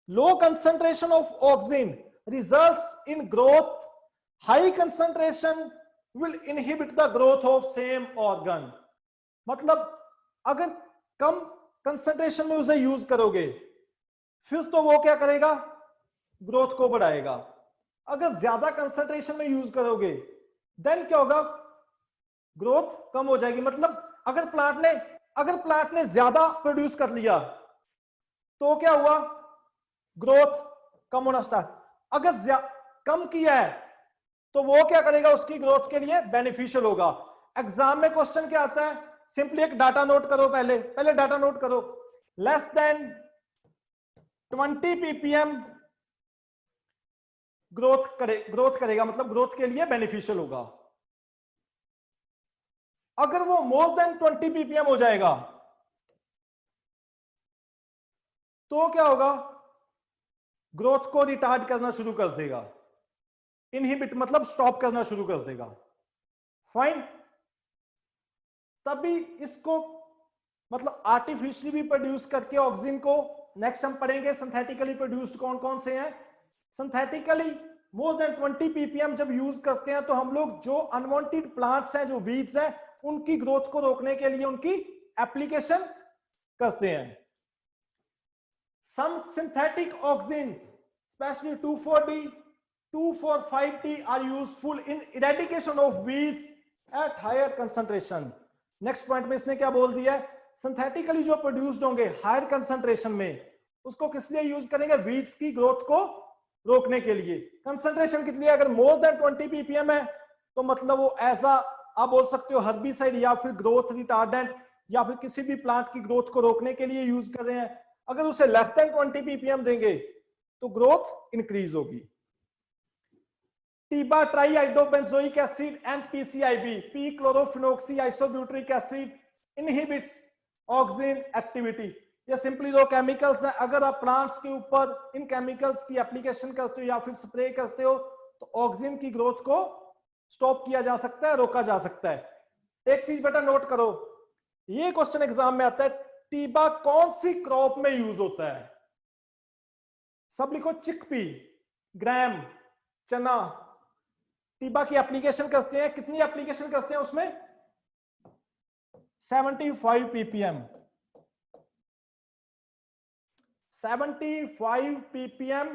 Speaker 1: Low concentration of auxin results in growth, high concentration will inhibit the growth of same organ. मतलब अगर कम कंसंट्रेशन में उसे यूज करोगे फिर तो वो क्या करेगा, ग्रोथ को बढ़ाएगा। अगर ज्यादा कंसंट्रेशन में यूज करोगे देन क्या होगा, ग्रोथ कम हो जाएगी। मतलब अगर प्लांट ने ज्यादा प्रोड्यूस कर लिया तो क्या हुआ, ग्रोथ कम होना स्टार्ट। अगर कम किया है तो वो क्या करेगा, उसकी ग्रोथ के लिए बेनिफिशियल होगा। एग्जाम में क्वेश्चन क्या आता है, सिंपली एक डाटा नोट करो, पहले डाटा नोट करो, लेस देन 20 ppm ग्रोथ करेगा, मतलब ग्रोथ के लिए बेनिफिशियल होगा। अगर वो मोर देन 20 ppm हो जाएगा तो क्या होगा, ग्रोथ को रिटार्ड करना शुरू कर देगा, इनहिबिट मतलब स्टॉप करना शुरू कर देगा। फाइन, तभी इसको मतलब आर्टिफिशियली भी प्रोड्यूस करके ऑक्सिन को, नेक्स्ट हम पढ़ेंगे सिंथेटिकली प्रोड्यूस्ड कौन कौन से हैं। सिंथेटिकली मोर देन 20 ppm जब यूज करते हैं तो हम लोग जो अनवांटेड प्लांट्स हैं, जो वीड्स हैं, उनकी ग्रोथ को रोकने के लिए उनकी एप्लीकेशन करते हैं। Some synthetic auxin specially 2,4-D, 2,4,5-T are useful in eradication of weeds at higher concentration। Next point में इसने क्या बोल दिया है, सिंथेटिकली जो प्रोड्यूस्ड होंगे हायर कंसंट्रेशन में, उसको किस लिए यूज करेंगे? वीड्स की ग्रोथ को रोकने के लिए। कंसंट्रेशन कितनी है? अगर मोर देन 20 ppm है तो मतलब वो ऐसा आप बोल सकते हो हर्बिसाइड या फिर ग्रोथ रिटार्डेंट या फिर किसी भी प्लांट की ग्रोथ को रोकने के लिए यूज कर रहे हैं। अगर उसे लेस देन 20 ppm देंगे तो ग्रोथ इंक्रीज होगी। TIBA triiodobenzoic acid and PCIB, P chlorophenoxy isobutyric acid inhibits auxin activity. ये सिंपली दो केमिकल्स हैं। अगर आप प्लांट्स के ऊपर इन केमिकल्स की एप्लीकेशन करते हो या फिर स्प्रे करते हो तो ऑक्सिन की ग्रोथ को स्टॉप किया जा सकता है, रोका जा सकता है। एक चीज बेटा नोट करो, ये क्वेश्चन एग्जाम में आता है, टीबा कौन सी क्रॉप में यूज होता है? सब लिखो, चिकपी, ग्राम, चना। टीबा की एप्लीकेशन करते हैं, कितनी एप्लीकेशन करते हैं उसमें? 75 ppm। 75 ppm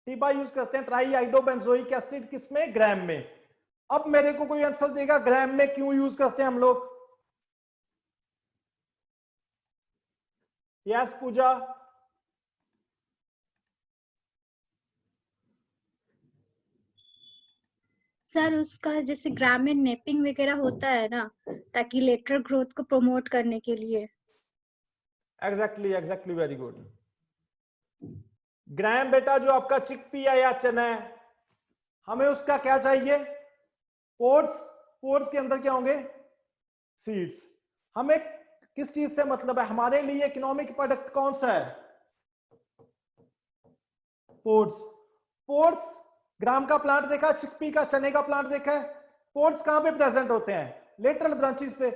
Speaker 1: टीबा यूज करते हैं ट्राईआइडोबेंजोइक एसिड किसमें? ग्राम में। अब मेरे को कोई आंसर देगा ग्राम में क्यों यूज करते हैं हम लोग? यस पूजा।
Speaker 5: सर उसका जैसे ग्राम में नेपिंग वगैरह होता है ना, ताकि लेटरल ग्रोथ को प्रमोट करने के लिए।
Speaker 1: Exactly very good. ग्राम बेटा जो आपका चिकपी है या चना है, हमें उसका क्या चाहिए? पोर्स। पोर्स के अंदर क्या होंगे? सीड्स। हमें किस चीज से मतलब है? हमारे लिए इकोनॉमिक प्रोडक्ट कौन सा है? पोर्स। पोर्स ग्राम का प्लांट देखा, चिकपी का, चने का प्लांट देखा है। पोर्स कहां पे प्रेजेंट होते हैं? लेटरल ब्रांचेस पे।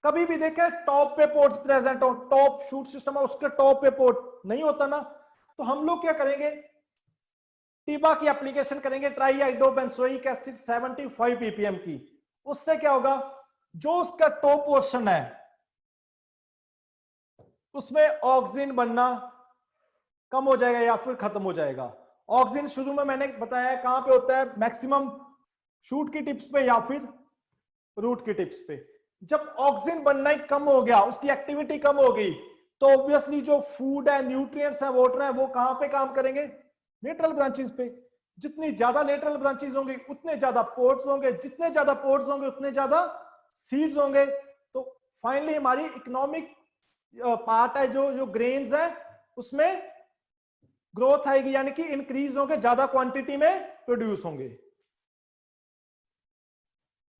Speaker 1: कभी भी देखे टॉप पे पोर्स प्रेजेंट हो? टॉप शूट सिस्टम है उसके टॉप पे पोर्ट नहीं होता ना। तो हम लोग क्या करेंगे? टीबा की एप्लीकेशन करेंगे, ट्राईआइडोबेंजोइक एसिड 75 ppm की। उससे क्या होगा? जो उसका टॉप पोर्शन है उसमें ऑक्सिन बनना कम हो जाएगा या फिर खत्म हो जाएगा। ऑक्सिन शुरू में मैंने बताया कहां पे होता है? मैक्सिमम शूट की टिप्स पे या फिर रूट की टिप्स पे। जब ऑक्सिन बनना ही कम हो गया, उसकी एक्टिविटी कम हो गई, तो ऑब्वियसली जो फूड है, न्यूट्रिएंट्स है, वाटर है, वो कहां पे काम करेंगे? लेटरल ब्रांचेस पे। जितनी ज्यादा लेटरल ब्रांचेस होंगी उतने ज्यादा पोर्ट्स होंगे, जितने ज्यादा पोर्ट्स होंगे उतने ज्यादा सीड्स होंगे। तो फाइनली हमारी इकोनॉमिक पार्ट है जो ग्रेन्स है उसमें ग्रोथ आएगी, यानी कि इंक्रीज होंगे, ज्यादा क्वांटिटी में प्रोड्यूस होंगे।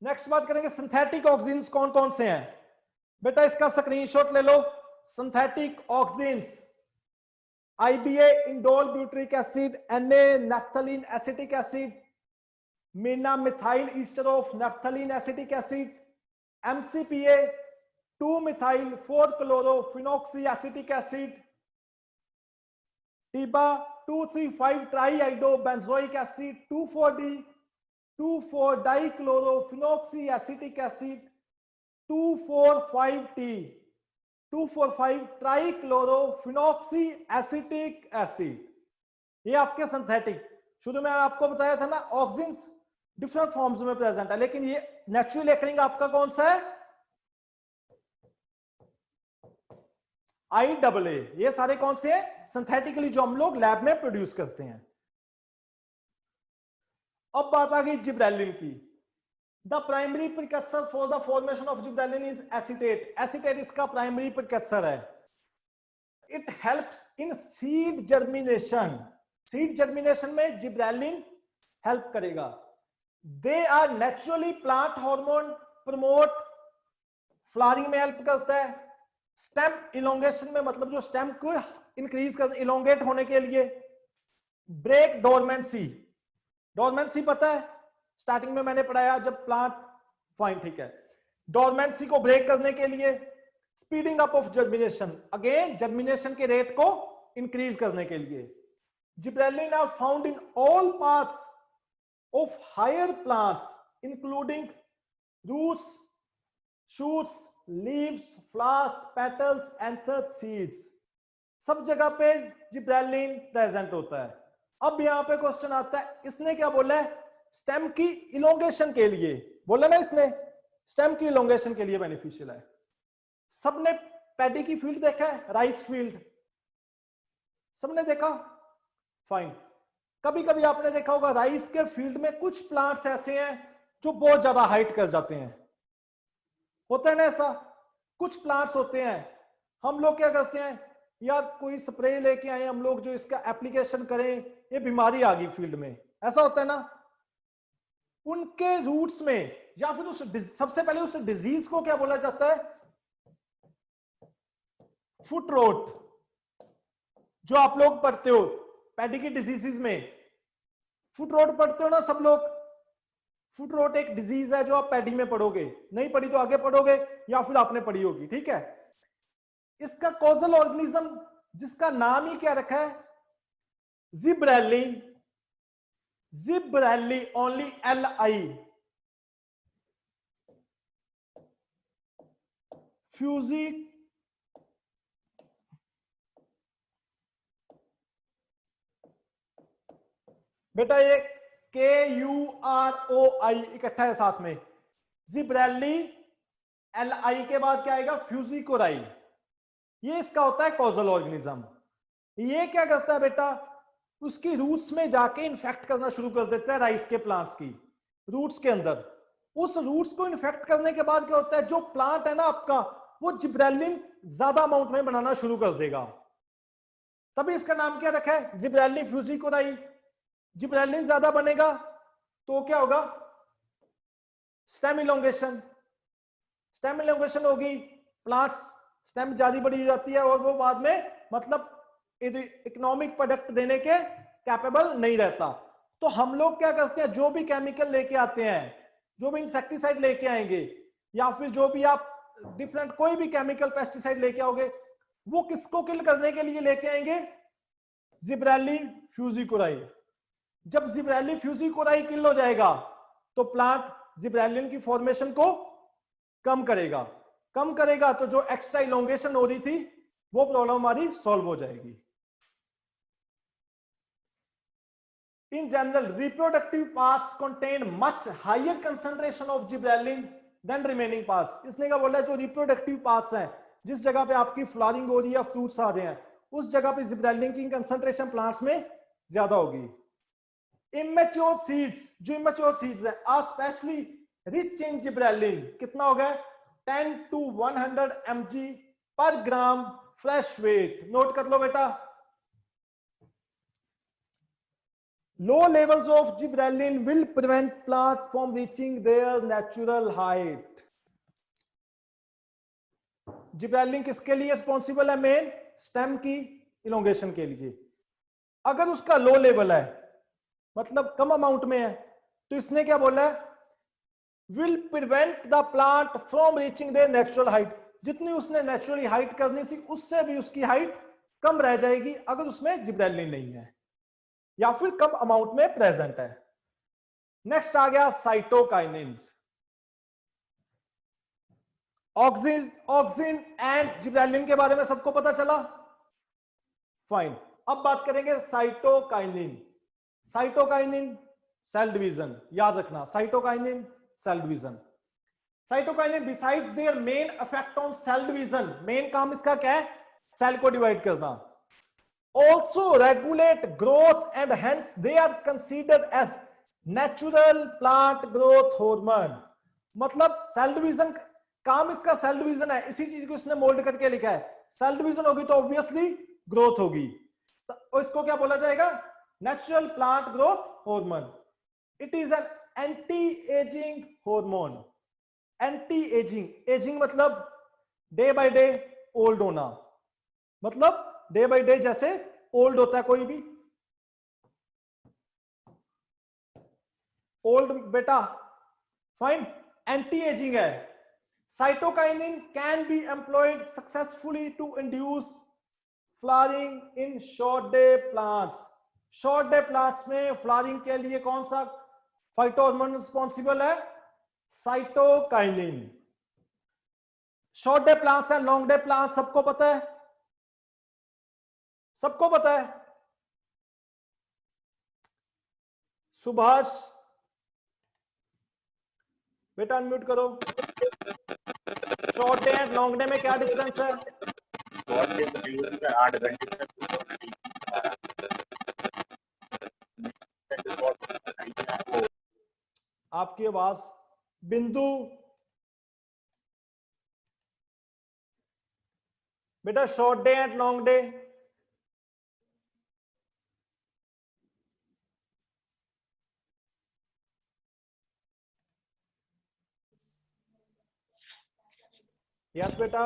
Speaker 1: नेक्स्ट बात करेंगे सिंथेटिक ऑक्सिन्स कौन कौन से हैं। बेटा इसका स्क्रीनशॉट ले लो। Synthetic auxins, IBA indole butyric acid, Na naphthalene acetic acid, MENA methyl ester of naphthalene acetic acid, MCPA 2 methyl 4 chlorophenoxy acetic acid, TIBA 235 triiodobenzoic acid, 2,4-D two four dichlorophenoxy acetic acid, 2,4,5-T 2,4,5 trichlorophenoxy acetic acid. ये आपके synthetic. शुरू में आपको बताया था ना auxins different forms में present है, लेकिन ये नेचुरली अकरिंग आपका कौन सा है? IAA। ये सारे कौन से हैं? सिंथेटिकली जो हम लोग लैब में प्रोड्यूस करते हैं। अब बात आ गई जिब्रेलिन की। The primary precursor for the formation of gibberellin is acetate. Acetate इसका प्राइमरी प्रिकर्सर है। It helps in seed germination. Seed germination में जिब्रेलिन हेल्प करेगा। They are naturally plant hormone, promote flowering में हेल्प करता है। Stem elongation में मतलब जो स्टेम को इंक्रीज कर, इलोंगेट होने के लिए। Break dormancy. डोरमेंसी पता है स्टार्टिंग में मैंने पढ़ाया जब प्लांट, फाइन ठीक है। डोरमेंसी को ब्रेक करने के लिए। Speeding up of germination, again germination के रेट को इंक्रीज करने के लिए। Gibberellin are found in all parts of higher plants including roots, shoots, leaves, flowers, petals, anthers, seeds. सब जगह पे जिब्रेलिन प्रेजेंट होता है। अब यहां पे क्वेश्चन आता है, इसने क्या बोला है? स्टेम की इलोंगेशन के लिए बोला ना इसने, स्टेम की इलोंगेशन के लिए बेनिफिशियल है। सबने पैडी की फील्ड देखा है, राइस फील्ड। सबने देखा? फाइन। कभी कभी आपने देखा होगा राइस के फील्ड में कुछ प्लांट्स ऐसे हैं जो बहुत ज्यादा हाइट कर जाते हैं, होता है ना ऐसा? कुछ प्लांट्स होते हैं, हम लोग क्या करते हैं, यार कोई स्प्रे लेके आए हम लोग जो इसका एप्लीकेशन करें, ये बीमारी आ गई फील्ड में, ऐसा होता है ना? उनके रूट्स में या फिर उस सबसे पहले उस डिजीज को क्या बोला जाता है? Foot rot. जो आप लोग पढ़ते हो पैडी की डिजीजेस में, फुट रोट पढ़ते हो ना सब लोग? फुट रोट एक डिजीज है जो आप पैडी में पढ़ोगे, नहीं पढ़ी तो आगे पढ़ोगे या फिर आपने पढ़ी होगी, ठीक है? इसका कॉजल ऑर्गेनिज्म जिसका नाम ही क्या रखा है? Gibberellic. Gibberellic, only LI। Fuji बेटा ये KUROI इकट्ठा है साथ में। जिब्रेली, LI के बाद क्या आएगा? फ्यूजिकोराई। ये इसका होता है कॉजल ऑर्गेनिज्म। ये क्या करता है बेटा? उसकी रूट्स में जाके इन्फेक्ट करना शुरू कर देता है राइस के प्लांट्स की रूट्स के अंदर। उस रूट्स को इन्फेक्ट करने के बाद क्या होता है, जो प्लांट है ना आपका, वो जिब्रेलिन ज्यादा अमाउंट में बनाना शुरू कर देगा। तभी इसका नाम क्या रखा है? जिब्रेलिन फ्यूजिकोराई। जिब्रेलिन ज्यादा बनेगा तो क्या होगा? Stem elongation. स्टेम इलोंगेशन होगी, प्लांट्स स्टेम ज्यादा बड़ी हो जाती है और वो बाद में मतलब इकोनॉमिक प्रोडक्ट देने के कैपेबल नहीं रहता। तो हम लोग क्या करते हैं, जो भी केमिकल लेके आते हैं, जो भी इंसेक्टिसाइड लेके आएंगे या फिर जो भी आप डिफरेंट कोई भी केमिकल पेस्टिसाइड लेके आओगे, वो किसको किल करने के लिए लेके आएंगे? जिब्रेलिन फ्यूजिकोराई। जब जिब्रेलिन फ्यूजिकोराई किल हो जाएगा तो प्लांट जिब्रेलिन की फॉर्मेशन को कम करेगा। कम करेगा तो जो एक्स्ट्रा इलोंगेशन हो रही थी वो प्रॉब्लम हमारी सॉल्व हो जाएगी। In general, reproductive parts contain much higher concentration of gibberellin than remaining parts. इसलिए क्या बोल रहा है, जो reproductive parts हैं, जिस जगह पे आपकी फ्लावरिंग हो रही है या फ्रूट्स आ रहे हैं, उस जगह पे जिब्रेलिन की कंसंट्रेशन प्लांट्स में ज्यादा होगी। Immature seeds, जो immature seeds है, are especially rich in gibberellin. कितना हो गया? 10 to 100 mg per gram fresh weight. Note कर लो बेटा। Low levels of gibberellin will prevent plant from reaching their natural height. Gibberellin किसके लिए रिस्पॉन्सिबल है? मेन स्टेम की इलोंगेशन के लिए। अगर उसका लो लेवल है, मतलब कम अमाउंट में है, तो इसने क्या बोला है? Will prevent the plant from reaching there natural height. जितनी उसने नेचुरली हाइट करनी थी उससे भी उसकी हाइट कम रह जाएगी अगर उसमें जिब्रेलिन नहीं है या फिर कम अमाउंट में प्रेजेंट है। नेक्स्ट आ गया साइटोकाइनिन्स। ऑक्सिन एंड जिब्रेलिन के बारे में सबको पता चला? फाइन। अब बात करेंगे साइटोकाइनिन। साइटोकाइनिन सेल डिवीजन, याद रखना, cytokinin cell division. Cytokinin besides their main effect on cell division, main काम इसका क्या है? सेल को डिवाइड करना। Also regulate growth and hence they are considered as natural plant growth hormone। मतलब cell division काम इसका सेल डिवीजन है, इसी चीज को इसने मोल्ड करके लिखा है। सेल डिवीजन होगी तो ऑब्वियसली ग्रोथ होगी, तो इसको क्या बोला जाएगा? Natural plant growth hormone. It is an anti aging hormone. Anti aging, aging मतलब डे बाय डे ओल्ड होना, मतलब डे बाय डे जैसे ओल्ड होता है कोई भी, ओल्ड बेटा, फाइन, एंटी एजिंग है। Cytokinin can be employed successfully to induce flowering in short day plants. Short day plants में फ्लावरिंग के लिए कौन सा फाइटोहार्मोन रिस्पॉन्सिबल है? Cytokinin. Short day plants and long day plants सबको पता है? सबको पता है? सुभाष बेटा अनम्यूट करो। Short day and long day में क्या डिफरेंस है?
Speaker 6: शॉर्ट डे 8 घंटे तक
Speaker 1: आपकी आवाज। बिंदु, बेटा short day and long day. Yes बेटा।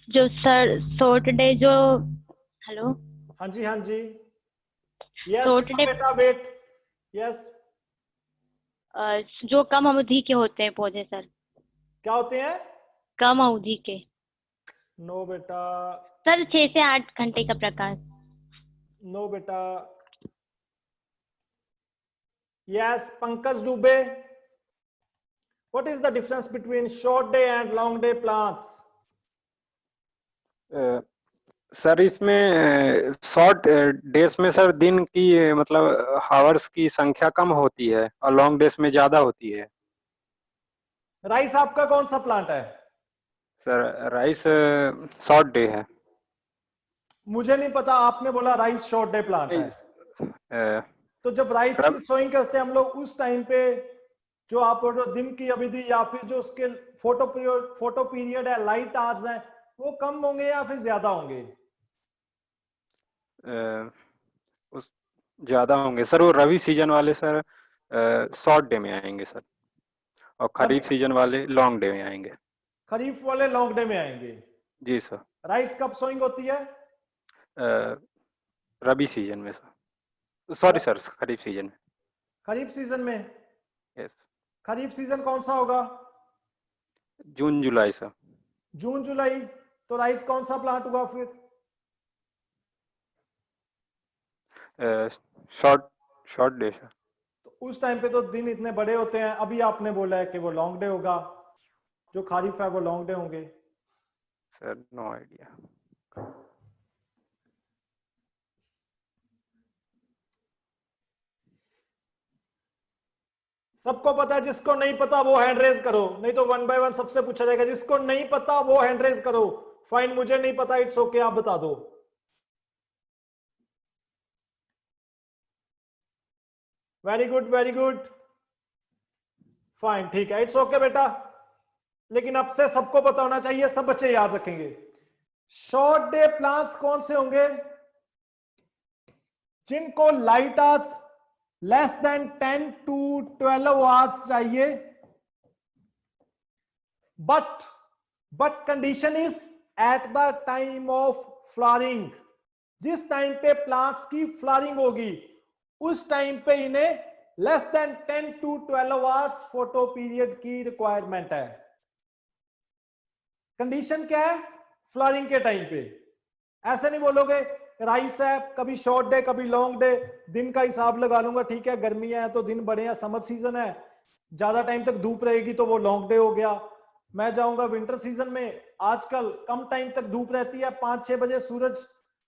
Speaker 6: जो सर शॉर्ट डे जो, हेलो,
Speaker 1: हाँ जी हाँ जी। यस
Speaker 6: शॉर्ट डे
Speaker 1: बेटा वेट। यस,
Speaker 6: जो कम अवधि के होते हैं पौधे सर,
Speaker 1: क्या होते हैं?
Speaker 6: कम अवधि के
Speaker 1: नो बेटा,
Speaker 6: सर, 6 से 8 घंटे का प्रकाश।
Speaker 1: नो बेटा। Yes Pankaj Dubey, what is the difference between short day and long day plants?
Speaker 7: Sir इसमें शॉर्ट डेज में सर दिन की मतलब हावर्स की संख्या कम होती है और लॉन्ग डेज में ज्यादा होती है।
Speaker 1: राइस आपका कौन सा प्लांट है?
Speaker 7: सर राइस शॉर्ट डे है।
Speaker 1: मुझे नहीं पता, आपने बोला राइस शॉर्ट डे प्लांट है।
Speaker 7: अ,
Speaker 1: तो जब राइस
Speaker 7: रब-
Speaker 1: की सोइंग करते हैं हम लोग उस टाइम पे जो आप बोल रहे हो दिन की अवधि या फिर जो उसके फोटो पीरियड है, लाइट आवर्स है, वो कम होंगे या फिर ज्यादा होंगे?
Speaker 7: उस ज्यादा होंगे सर। वो रबी सीजन वाले सर शॉर्ट डे में आएंगे सर, और खरीफ सीजन वाले लॉन्ग डे में आएंगे।
Speaker 1: खरीफ वाले लॉन्ग डे में आएंगे।
Speaker 7: जी सर।
Speaker 1: राइस कब सोइंग होती है?
Speaker 7: रबी सीजन में सर, सॉरी सर, खरीफ सीजन में।
Speaker 1: खरीफ सीजन में।
Speaker 7: यस।
Speaker 1: खरीफ सीजन कौन सा होगा?
Speaker 7: जून जुलाई सर।
Speaker 1: जून जुलाई। तो राइस कौन सा प्लांट हुआ फिर?
Speaker 7: Short day sir.
Speaker 1: तो उस टाइम पे तो दिन इतने बड़े होते हैं। अभी आपने बोला है कि वो लॉन्ग डे होगा, जो खरीफ है वो लॉन्ग डे होंगे।
Speaker 7: Sir no idea.
Speaker 1: सबको पता है? जिसको नहीं पता वो हैंड रेज करो, नहीं तो 1 बाय 1 सबसे पूछा जाएगा। जिसको नहीं पता वो हैंड रेज करो। फाइन, मुझे नहीं पता, इट्स ओके, आप बता दो। Very good very good, fine, ठीक है, इट्स ओके बेटा। लेकिन अब से सबको पता होना चाहिए, सब बच्चे याद रखेंगे। शॉर्ट डे प्लांट्स कौन से होंगे? जिनको light hours less than 10 to 12 hours चाहिए, but condition is at the time of flowering. जिस टाइम पे प्लांट्स की फ्लावरिंग होगी उस टाइम पे इन्हें less than 10 to 12 hours photoperiod की रिक्वायरमेंट है। कंडीशन क्या है? फ्लावरिंग के टाइम पे। ऐसे नहीं बोलोगे राइस है कभी शॉर्ट डे कभी लॉन्ग डे, दिन का हिसाब लगा लूंगा, ठीक है गर्मियां है तो दिन बड़े हैं, समर सीजन है ज्यादा टाइम तक धूप रहेगी तो वो लॉन्ग डे हो गया। मैं जाऊंगा विंटर सीजन में, आजकल कम टाइम तक धूप रहती है, 5-6 बजे सूरज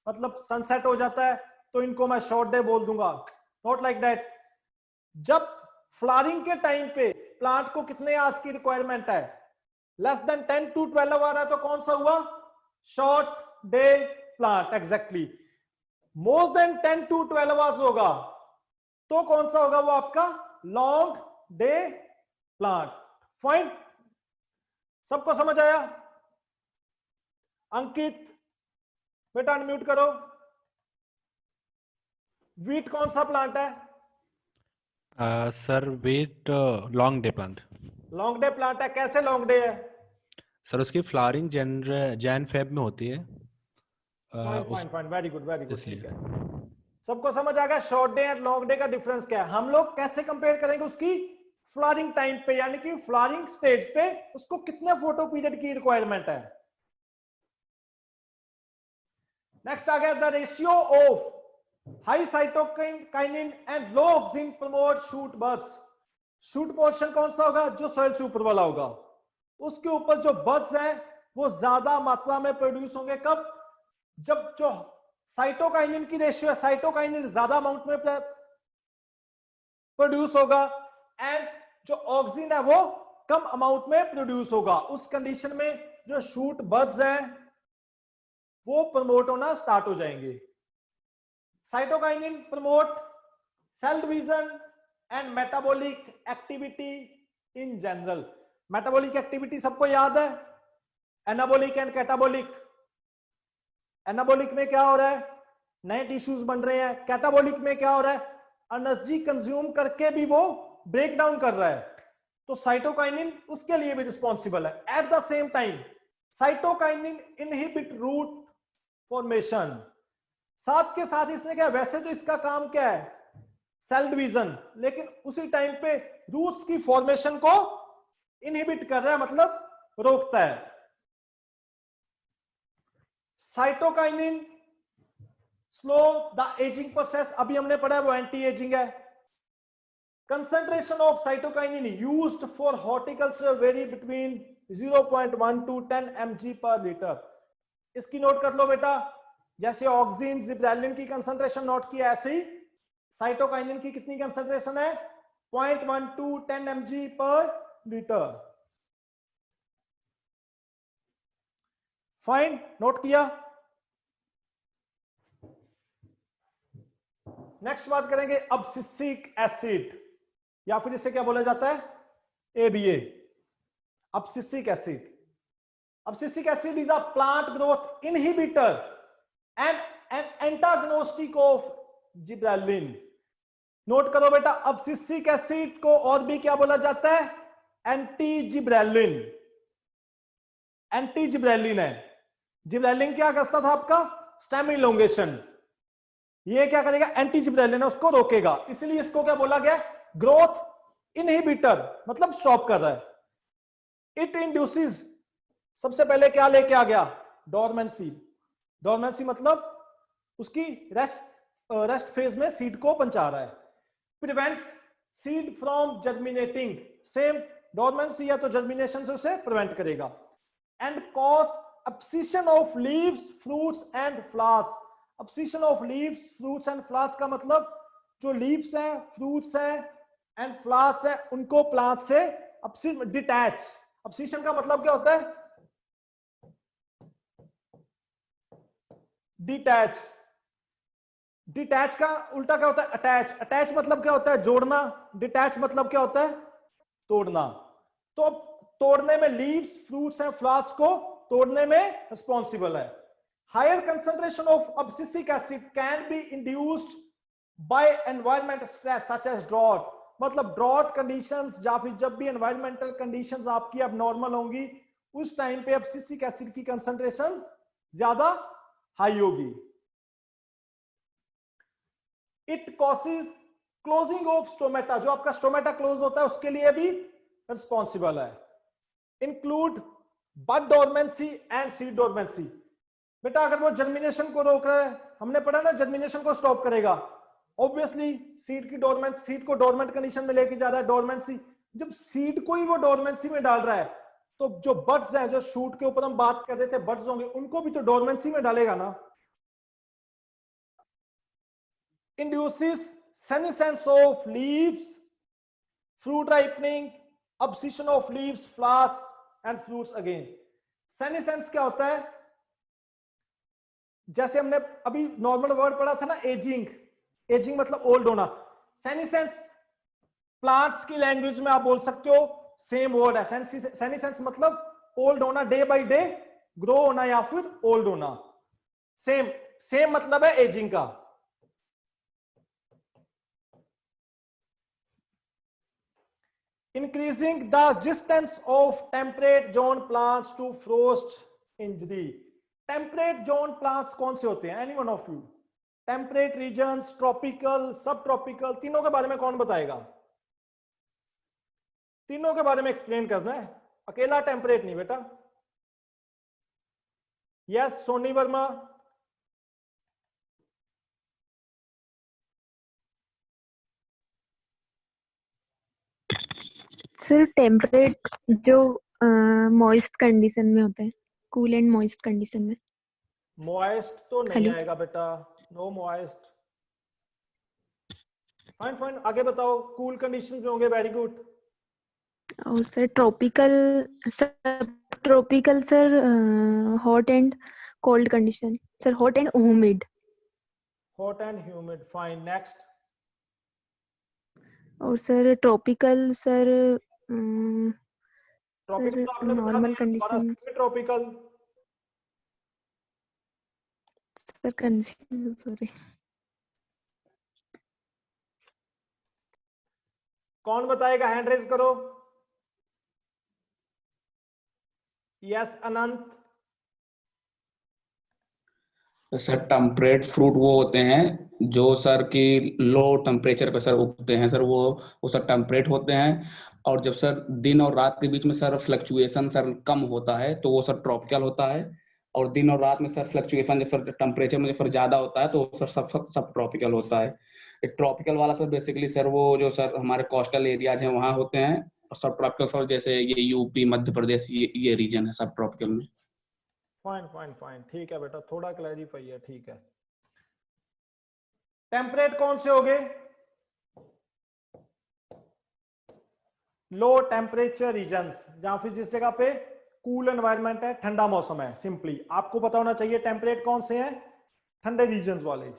Speaker 1: मतलब सनसेट हो जाता है, तो इनको मैं शॉर्ट डे बोल दूंगा। Not like that. जब फ्लावरिंग के टाइम पे प्लांट को कितने आवर्स की रिक्वायरमेंट है? लेस देन 10 to 12 आवर है, तो कौन सा हुआ? Short day plant. Exactly. More than 10 to 12 hours होगा तो कौन सा होगा? वो आपका लॉन्ग डे प्लांट। फाइन, सबको समझ आया? अंकित बेटा अनम्यूट करो। वीट कौन सा प्लांट है?
Speaker 4: Sir wheat long day plant.
Speaker 1: Long day plant है। कैसे लॉन्ग डे है?
Speaker 4: सर उसकी फ्लावरिंग जैन फेब में होती है।
Speaker 1: Fine fine, very good very good,
Speaker 4: इसलिए
Speaker 1: ठीक है। सबको समझ आ गया short day and long day का डिफरेंस क्या है? हम लोग कैसे कंपेयर करेंगे उसकी फ्लावरिंग टाइम पे, यानी कि फ्लावरिंग स्टेज पे उसको कितने फोटो पीरियड की रिक्वायरमेंट है। नेक्स्ट आ गया the ratio of high cytokinin and low auxin promote shoot birds. Shoot portion कौन सा होगा? जो सॉइल से ऊपर वाला होगा। उसके ऊपर जो बर्ड्स हैं वो ज्यादा मात्रा में प्रोड्यूस होंगे। कब? जब जो साइटोकाइनिन की रेशियो है, साइटोकाइनिन ज्यादा अमाउंट में प्रोड्यूस होगा एंड जो ऑक्सिन है वो कम अमाउंट में प्रोड्यूस होगा। उस कंडीशन में जो शूट बर्ड्स हैं वो प्रमोट होना स्टार्ट हो जाएंगे। Cytokinin promote cell division and metabolic activity in general. Metabolic activity सबको याद है, एनाबॉलिक एंड कैटाबॉलिक। एनाबॉलिक में क्या हो रहा है, नए टिश्यूज बन रहे हैं। कैटाबॉलिक में क्या हो रहा है, एनर्जी कंज्यूम करके भी वो ब्रेक डाउन कर रहा है। तो साइटोकाइनिन उसके लिए भी रिस्पॉन्सिबल है। At the same time cytokinin inhibit root formation. साथ के साथ इसने क्या, वैसे तो इसका काम क्या है सेल डिवीजन, लेकिन उसी टाइम पे रूट्स की फॉर्मेशन को इनहिबिट कर रहा है, मतलब रोकता है। Cytokinin slow the ageing process, अभी हमने पढ़ा है वो एंटी एजिंग है। Concentration of cytokinin used for horticulture very between 0.1 to 10 mg पर लीटर। इसकी नोट कर लो बेटा, जैसे ऑक्सिन जिब्रेलिन की कंसंट्रेशन नोट किया, ऐसे ही साइटोकाइनिन की कितनी कंसंट्रेशन है, 0.1 to 10 mg पर लीटर। फाइन, नोट किया। नेक्स्ट बात करेंगे अब्सिसिक एसिड, या फिर इसे क्या बोला जाता है, ABA, abscisic acid. Abscisic acid is a plant growth inhibitor and an antagonist of gibberellin. Note करो बेटा, अब्सिसिक एसिड को और भी क्या बोला जाता है, एंटी जिब्रेलिन। एंटी जिब्रेलिन है। जिब्रेलिन क्या करता था आपका, स्टेम इलोंगेशन। ये क्या करेगा, एंटी जिब्रेलिन है, उसको रोकेगा, इसलिए इसको क्या बोला गया, ग्रोथ इनहिबिटर, मतलब स्टॉप कर रहा है। इट इंड्यूसेस, सबसे पहले क्या लेके आ गया, डोरमेंसी। डोरमेंसी मतलब उसकी रेस्ट फेज में सीड को पहुंचा रहा है। Prevents seed from germinating, same dormancy है तो जर्मिनेशन से उसे प्रिवेंट करेगा। And cause abscission of leaves fruits and flowers. Abscission of leaves fruits and flowers का मतलब जो लीव्स हैं, फ्रूट्स हैं एंड फ्लावर्स हैं, उनको प्लांट से डिटैच। अब्सिशन का मतलब क्या होता है, डिटैच। डिटैच का उल्टा क्या होता है, अटैच। अटैच मतलब क्या होता है, जोड़ना। डिटैच मतलब क्या होता है, तोड़ना। तो तोड़ने में लीव्स, फ्रूट्स एंड फ्लावर्स को तोड़ने में रिस्पॉन्सिबल है। Higher concentration of abscisic acid can be induced by environmental stress such as drought. मतलब ड्रॉट कंडीशंस, या फिर जब भी एनवायरमेंटल कंडीशंस आपकी अब नॉर्मल होंगी, उस टाइम पे अब्सिसिक एसिड की कंसंट्रेशन ज्यादा हाई होगी। It causes closing of stomata, जो आपका स्टोमेटा क्लोज होता है उसके लिए भी रिस्पॉन्सिबल है। Include bud dormancy and seed dormancy. बेटा अगर वो जर्मिनेशन को रोक रहा है, हमने पढ़ा ना जर्मिनेशन को स्टॉप करेगा, ऑब्वियसली सीड की डोरमेंसी, सीड को डोरमेंट कंडीशन में लेके जा रहा है। डोरमेंसी, जब सीड को ही वो डोरमेंसी में डाल रहा है, तो जो बड्स हैं, जो शूट के ऊपर हम बात कर रहे थे बड्स होंगे, उनको भी तो डोरमेंसी में डालेगा ना। Induces senescence of leaves, fruit ripening, abscission of leaves, flowers and fruits again. Senescence क्या होता है, जैसे हमने अभी नॉर्मल वर्ड पढ़ा था ना, एजिंग। एजिंग मतलब ओल्ड होना। सेनिसेंस प्लांट्स की लैंग्वेज में आप बोल सकते हो, सेम वर्ड है। सेनिसेंस मतलब ओल्ड होना, डे बाय डे ग्रो होना या फिर ओल्ड होना। सेम मतलब है एजिंग का। Increasing the distance of temperate zone plants to frost injury. Temperate zone plants कौन से होते हैं? Any one of you? Temperate regions, tropical, subtropical, तीनों के बारे में कौन बताएगा? तीनों के बारे में एक्सप्लेन करना है, अकेला टेम्परेट नहीं बेटा। Yes, Soni Verma.
Speaker 8: Sir temperate जो मॉइस्ट कंडीशन में होते हैं, कूल एंड मॉइस्ट कंडीशन में।
Speaker 1: मॉइस्ट तो नहीं आएगा बेटा, नो मॉइस्ट। फाइन फाइन, आगे बताओ। कूल कंडीशंस में होंगे, वेरी गुड।
Speaker 8: और sir tropical, tropical sir hot and cold condition. Sir hot and humid.
Speaker 1: Hot and humid, fine. Next,
Speaker 8: और sir tropical sir
Speaker 1: tropical
Speaker 8: sir
Speaker 1: तो आपने बता
Speaker 8: नॉर्मल
Speaker 1: दिया, दोबारा
Speaker 8: कंडीशंस।
Speaker 1: ट्रॉपिकल।
Speaker 8: सर कंफ्यूज हो रही।
Speaker 1: कौन बताएगा, हैंड रेज करो। यस अनंत।
Speaker 9: सर टेम्परेट फ्रूट वो होते हैं जो सर की लो टेम्परेचर पे सर उगते हैं सर, वो सर टेम्परेट होते हैं। और जब सर दिन और रात के बीच में सर फ्लक्चुएशन सर कम होता है तो वो सर ट्रॉपिकल होता है। और दिन और रात में सर फ्लक्चुएशन जब सर टेम्परेचर में जब सर ज्यादा होता है तो सर सब ट्रॉपिकल होता है। ट्रॉपिकल वाला सर बेसिकली सर वो जो सर हमारे कोस्टल एरियाज हैं वहाँ होते हैं। और सब ट्रॉपिकल सर जैसे ये यूपी मध्य प्रदेश ये रीजन है सब ट्रॉपिकल में।
Speaker 1: फाइन फाइन फाइन, ठीक है बेटा, थोड़ा क्लैरिफाई है, ठीक है। टेम्परेट कौन से हो गए? लो टेम्परेचर रीजन्स, जहां फिर जिस जगह पे कूल एनवायरनमेंट है, ठंडा मौसम है। सिंपली आपको पता होना चाहिए टेम्परेट कौन से हैं, ठंडे रीजन्स वाले।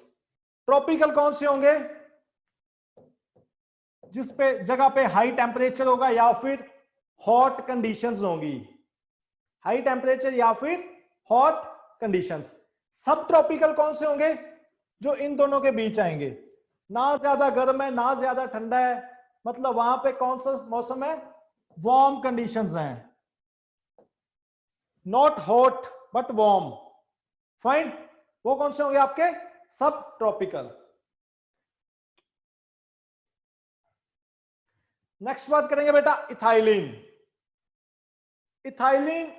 Speaker 1: ट्रॉपिकल कौन से होंगे? जिस पे जगह पे हाई टेम्परेचर होगा या फिर हॉट कंडीशंस होंगी, हाई टेम्परेचर या फिर हॉट कंडीशंस। सब ट्रॉपिकल कौन से होंगे? जो इन दोनों के बीच आएंगे, ना ज्यादा गर्म है ना ज्यादा ठंडा है, मतलब वहां पे कौन सा मौसम है? वार्म कंडीशंस हैं, not hot but warm. Fine, वो कौन से होंगे आपके? सब ट्रॉपिकल। नेक्स्ट बात करेंगे बेटा ethylene. Ethylene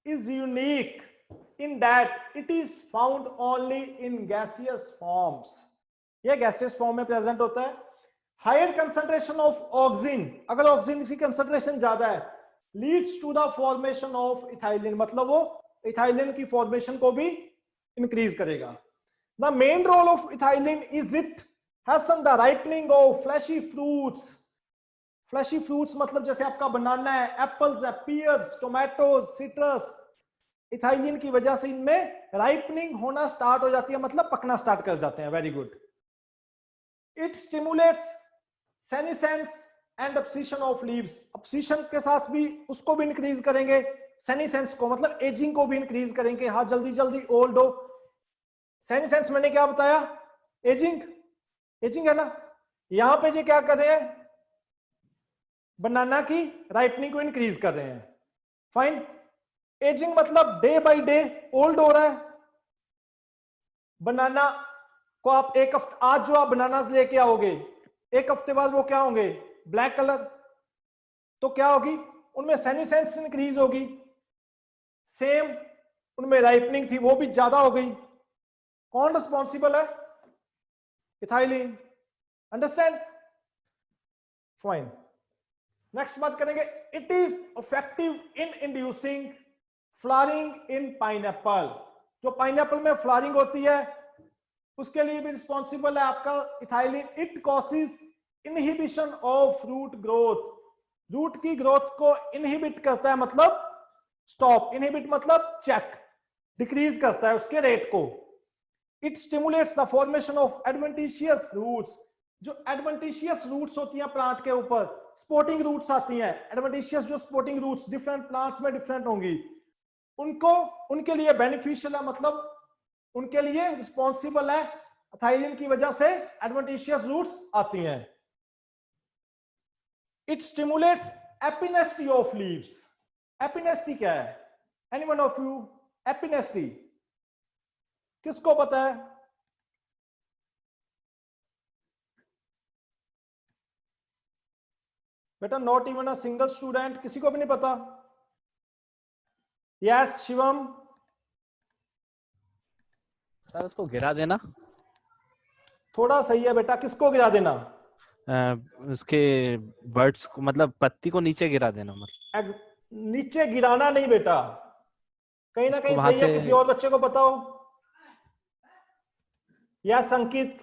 Speaker 1: is unique in that it is found only in gaseous forms. ये gaseous form में present होता है। Higher concentration of oxygen, अगर ऑक्सीजन की कंसंट्रेशन ज्यादा है, leads to the formation of ethylene, मतलब वो इथाइलिन की फॉर्मेशन को भी इंक्रीज करेगा। The main role of ethylene is it hasten the ripening of fleshy fruits. Fleshy fruits मतलब जैसे आपका बनाना है, एप्पल्स है, पियर्स, टोमेटोज, सिट्रस। इथाइलिन की वजह से इनमें राइपनिंग होना स्टार्ट हो जाती है, मतलब पकना स्टार्ट कर जाते हैं। Very good. It stimulates senescence and abscission of leaves. Abscission के साथ भी उसको भी इंक्रीज करेंगे, सेनिसेंस को मतलब एजिंग को भी इंक्रीज करेंगे। हाँ, जल्दी जल्दी ओल्ड हो। सेनिसेंस मैंने क्या बताया? एजिंग, एजिंग है ना। यहां पे ये क्या कर रहे हैं? बनाना की राइपनिंग को इंक्रीज कर रहे हैं। फाइन। एजिंग मतलब डे बाय डे ओल्ड हो रहा है। बनाना को आप एक हफ्ते, आज जो आप बनानास लेके आओगे, एक हफ्ते बाद वो क्या होंगे? Black colour. तो क्या होगी? उनमें सेनिसेंस इंक्रीज होगी। सेम उनमें राइपनिंग थी, वो भी ज्यादा हो गई। कौन रिस्पॉन्सिबल है? इथाइलिन। अंडरस्टैंड? फाइन। नेक्स्ट बात करेंगे, it is effective in inducing flowering in pineapple. जो पाइनएप्पल में फ्लावरिंग होती है उसके लिए भी रिस्पॉन्सिबल है आपका ethylene. It causes inhibition of root growth. Root की ग्रोथ को इनहिबिट करता है, मतलब स्टॉप। इनहिबिट मतलब चेक, डिक्रीज करता है उसके रेट को। It stimulates the formation of adventitious roots. जो एडवेंटिशियस रूट्स होती हैं प्लांट के ऊपर, स्पोर्टिंग रूट्स आती हैं। एडवेंटिशियस जो स्पोर्टिंग रूट्स डिफरेंट प्लांट्स में डिफरेंट होंगी, उनको उनके लिए बेनिफिशियल है, मतलब उनके लिए रिस्पॉन्सिबल है। इथाइलिन की वजह से एडवेंटिशियस रूट्स आती हैं। It stimulates epinasty of leaves. Epinasty क्या है? Anyone of you? एपिनेस्टी किसको पता है? बेटा not even a single student, किसी को भी नहीं पता? यस शिवम।
Speaker 2: सर उसको गिरा देना।
Speaker 1: थोड़ा सही है बेटा, किसको गिरा देना?
Speaker 2: उसके बर्ड्स को, मतलब पत्ती को नीचे गिरा देना। मतलब
Speaker 1: नीचे गिराना नहीं बेटा, कहीं ना कहीं सही है। किसी और बच्चे को बताओ। या संकित?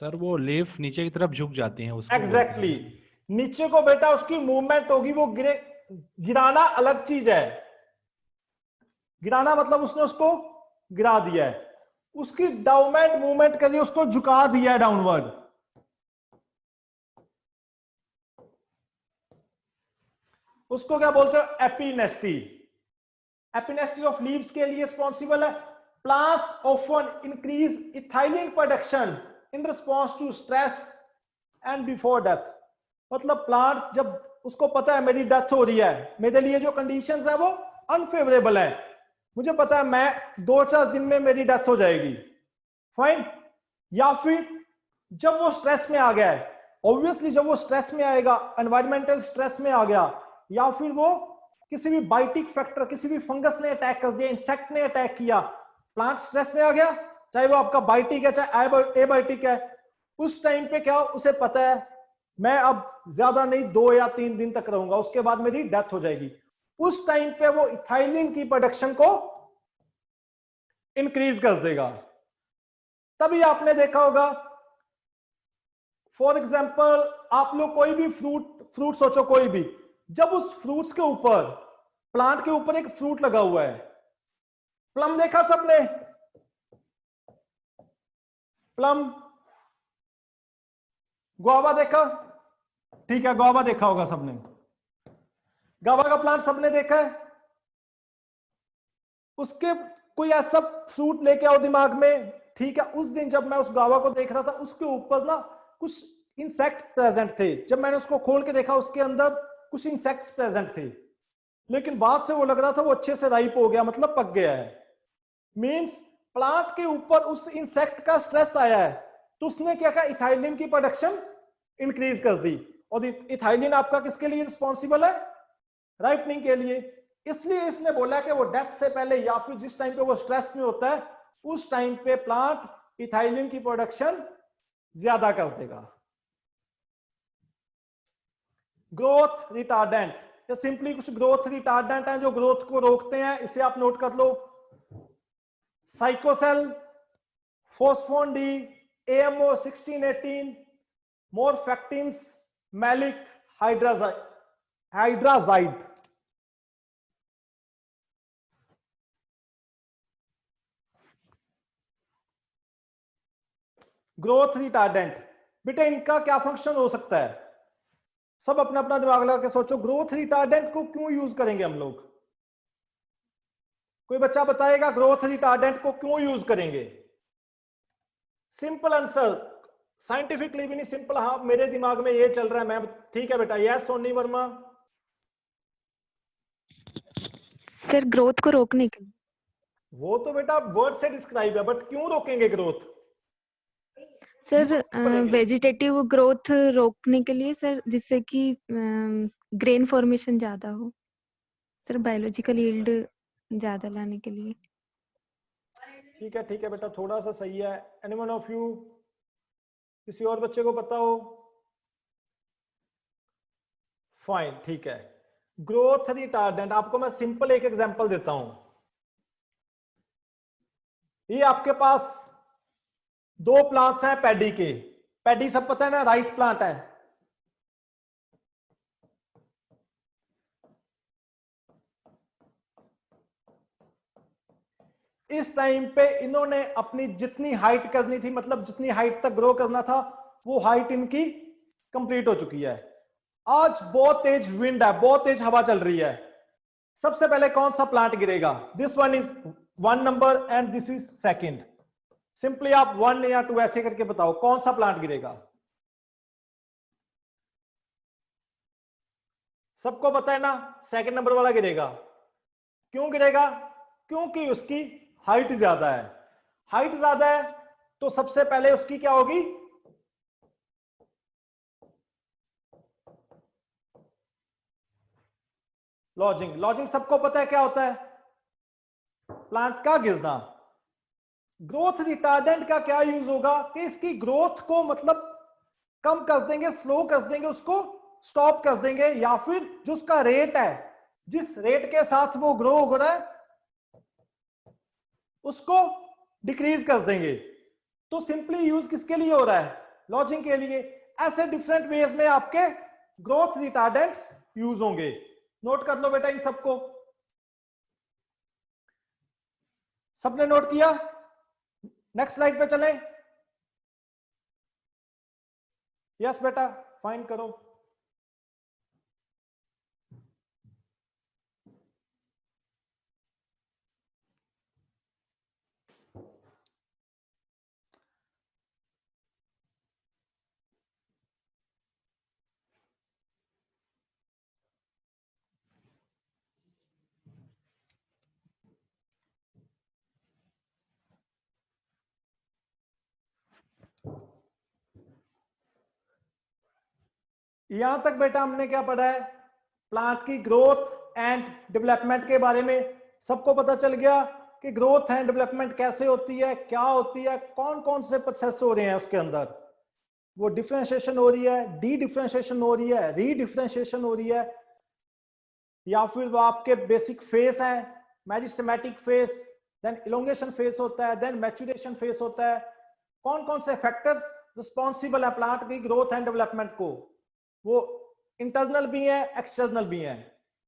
Speaker 4: सर वो लीफ नीचे की तरफ झुक जाती हैं उसको।
Speaker 1: एग्जैक्टली, नीचे को बेटा उसकी मूवमेंट होगी, वो गिराना अलग चीज है। गिराना मतलब उसने उसको गिरा दिया है। उसकी डाउनवर्ड मूवमेंट करिए, उसको झुका दिया है डाउनवर्ड, उसको क्या बोलते हो? एपिनेस्टी। एपिनेस्टी ऑफ लीव्स के लिए रिस्पॉन्सिबल है। Plants often increase ethylene production in response to stress and before death. मतलब प्लांट जब उसको पता है मेरी डेथ हो रही है, मेरे लिए जो कंडीशंस है वो अनफेवरेबल है, मुझे पता है मैं 2-4 दिन में मेरी डेथ हो जाएगी, फाइन। या फिर जब वो स्ट्रेस में आ गया है, ऑब्वियसली जब वो स्ट्रेस में आएगा, एनवायरमेंटल स्ट्रेस में आ गया, या फिर वो किसी भी बाइटिक फैक्टर, किसी भी फंगस ने अटैक कर दिया, इंसेक्ट ने अटैक किया, प्लांट स्ट्रेस में आ गया, चाहे वो आपका बाइटिक है चाहे एबाइटिक है, उस टाइम पे क्या उसे पता है मैं अब ज्यादा नहीं 2 या 3 दिन तक रहूंगा, उसके बाद मेरी डेथ हो जाएगी। उस टाइम पे वो इथाइलिन की प्रोडक्शन को इंक्रीज कर देगा। तभी आपने देखा होगा, फॉर एग्जाम्पल आप लोग कोई भी फ्रूट सोचो, कोई भी, जब उस फ्रूट्स के ऊपर, प्लांट के ऊपर एक फ्रूट लगा हुआ है, प्लम देखा सबने? प्लम, गुआवा देखा? ठीक है, गुआवा देखा होगा सबने, गुआवा का प्लांट सबने देखा है। उसके कोई ऐसा फ्रूट लेके आओ दिमाग में, ठीक है, उस दिन जब मैं उस गुआवा को देख रहा था, उसके ऊपर ना कुछ इंसेक्ट प्रेजेंट थे, जब मैंने उसको खोल के देखा उसके अंदर कुछ इंसेक्ट्स प्रेजेंट थे, लेकिन बाद से वो लग रहा था वो अच्छे से राइप हो गया, मतलब पक गया है। मींस प्लांट के ऊपर उस इंसेक्ट का स्ट्रेस आया है, तो उसने क्या कहा, इथाइलिन की प्रोडक्शन इंक्रीज कर दी। और इथाइलिन आपका किसके लिए रिस्पॉन्सिबल है? राइपनिंग के लिए। इसलिए इसने बोला कि वो डेथ से पहले या फिर जिस टाइम पे वो स्ट्रेस में होता है, उस टाइम पे प्लांट इथाइलिन की प्रोडक्शन ज्यादा कर देगा। ग्रोथ रिटार्डेंट, या सिंपली कुछ ग्रोथ रिटार्डेंट हैं जो ग्रोथ को रोकते हैं, इसे आप नोट कर लो। Cycocel, phosphon D, AMO 1618, morphactins, maleic hydrazide. Growth retardant, बेटा इनका क्या फंक्शन हो सकता है? सब अपना अपना दिमाग लगा के सोचो, ग्रोथ रिटार्डेंट को क्यों यूज करेंगे हम लोग? कोई बच्चा बताएगा ग्रोथ रिटार्डेंट को क्यों यूज करेंगे? सिंपल आंसर, साइंटिफिकली भी नहीं सिंपल, हाँ मेरे दिमाग में ये चल रहा है, मैं ठीक है बेटा। Yes Soni Verma.
Speaker 8: Sir growth को रोकने के लिए।
Speaker 1: वो तो बेटा वर्ड से डिस्क्राइब है, बट क्यों रोकेंगे ग्रोथ?
Speaker 8: सर वेजिटेटिव ग्रोथ रोकने के लिए सर, जिससे कि ग्रेन फॉर्मेशन ज्यादा हो सर, बायोलॉजिकल यील्ड ज्यादा लाने के लिए।
Speaker 1: ठीक है बेटा, थोड़ा सा सही है। एनीवन ऑफ यू, किसी और बच्चे को पता हो? फाइन, ठीक है। ग्रोथ रिटार्डेंट, आपको मैं सिंपल एक एग्जांपल देता हूं। ये आपके पास 2 प्लांट्स हैं पैडी के। पैडी सब पता है ना, राइस प्लांट है। इस टाइम पे इन्होंने अपनी जितनी हाइट करनी थी, मतलब जितनी हाइट तक ग्रो करना था, वो हाइट इनकी कंप्लीट हो चुकी है। आज बहुत तेज विंड है, बहुत तेज हवा चल रही है। सबसे पहले कौन सा प्लांट गिरेगा? This one is 1 number and this is second. Simply आप 1 या 2 ऐसे करके बताओ कौन सा प्लांट गिरेगा। सबको पता है ना, सेकंड नंबर वाला गिरेगा। क्यों गिरेगा? क्योंकि उसकी हाइट ज्यादा है। हाइट ज्यादा है तो सबसे पहले उसकी क्या होगी? लॉजिंग। लॉजिंग सबको पता है क्या होता है? प्लांट का गिरना। ग्रोथ रिटार्डेंट का क्या यूज होगा कि इसकी ग्रोथ को मतलब कम कर देंगे, स्लो कर देंगे, उसको स्टॉप कर देंगे, या फिर जो उसका रेट है, जिस रेट के साथ वो ग्रो हो रहा है, उसको डिक्रीज कर देंगे। तो सिंपली यूज किसके लिए हो रहा है? लॉजिंग के लिए। ऐसे डिफरेंट वेज में आपके ग्रोथ रिटार्डेंट्स यूज होंगे। नोट कर लो बेटा इन सबको। सबने नोट किया? नेक्स्ट स्लाइड पे चलें। यस बेटा, फाइंड करो। यहां तक बेटा हमने क्या पढ़ा है? प्लांट की ग्रोथ एंड डेवलपमेंट के बारे में सबको पता चल गया कि ग्रोथ एंड डेवलपमेंट कैसे होती है, क्या होती है, कौन कौन से प्रोसेस हो रहे हैं उसके अंदर। वो डिफरेंशिएशन हो रही है, डी डिफरेंशिएशन हो रही है, री डिफरेंशिएशन हो रही है, या फिर वो आपके बेसिक फेस हैं, meristematic phase, then elongation phase होता है, देन मैच्योरेशन फेस होता है। कौन कौन से फैक्टर्स रिस्पॉन्सिबल है प्लांट की ग्रोथ एंड डेवलपमेंट को? वो इंटरनल भी है, एक्सटर्नल भी है।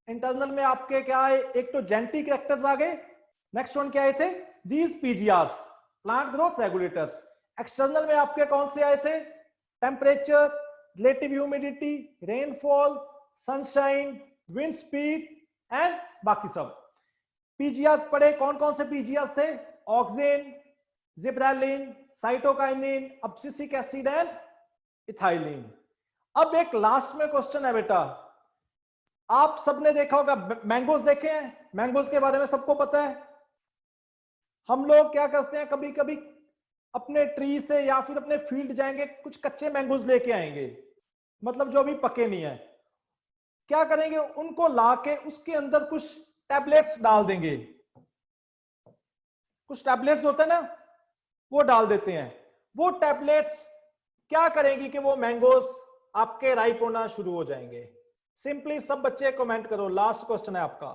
Speaker 1: इंटरनल में आपके क्या है? एक तो जेनेटिक कैरेक्टर्स आ गए, नेक्स्ट वन क्या आए थे? These PGRs, plant growth regulators. External में आपके कौन से आए थे? Temperature, relative humidity, rainfall, sunshine, wind speed and बाकी सब। पीजीआरस पढ़े, कौन कौन से पीजीआरस थे? Auxin, gibberellin, cytokinin, abscisic acid and ethylene. अब एक लास्ट में क्वेश्चन है बेटा, आप सबने देखा होगा, मैंगोज देखे हैं? मैंगोज के बारे में सबको पता है। हम लोग क्या करते हैं, कभी कभी अपने ट्री से या फिर अपने फील्ड जाएंगे, कुछ कच्चे मैंगोज लेके आएंगे, मतलब जो अभी पके नहीं है। क्या करेंगे? उनको लाके उसके अंदर कुछ टैबलेट्स डाल देंगे, कुछ टैबलेट्स होते हैं ना, वो डाल देते हैं। वो टैबलेट्स क्या करेंगी कि वो मैंगोज आपके राइप होना शुरू हो जाएंगे। सिंपली सब बच्चे कमेंट करो, लास्ट क्वेश्चन है आपका।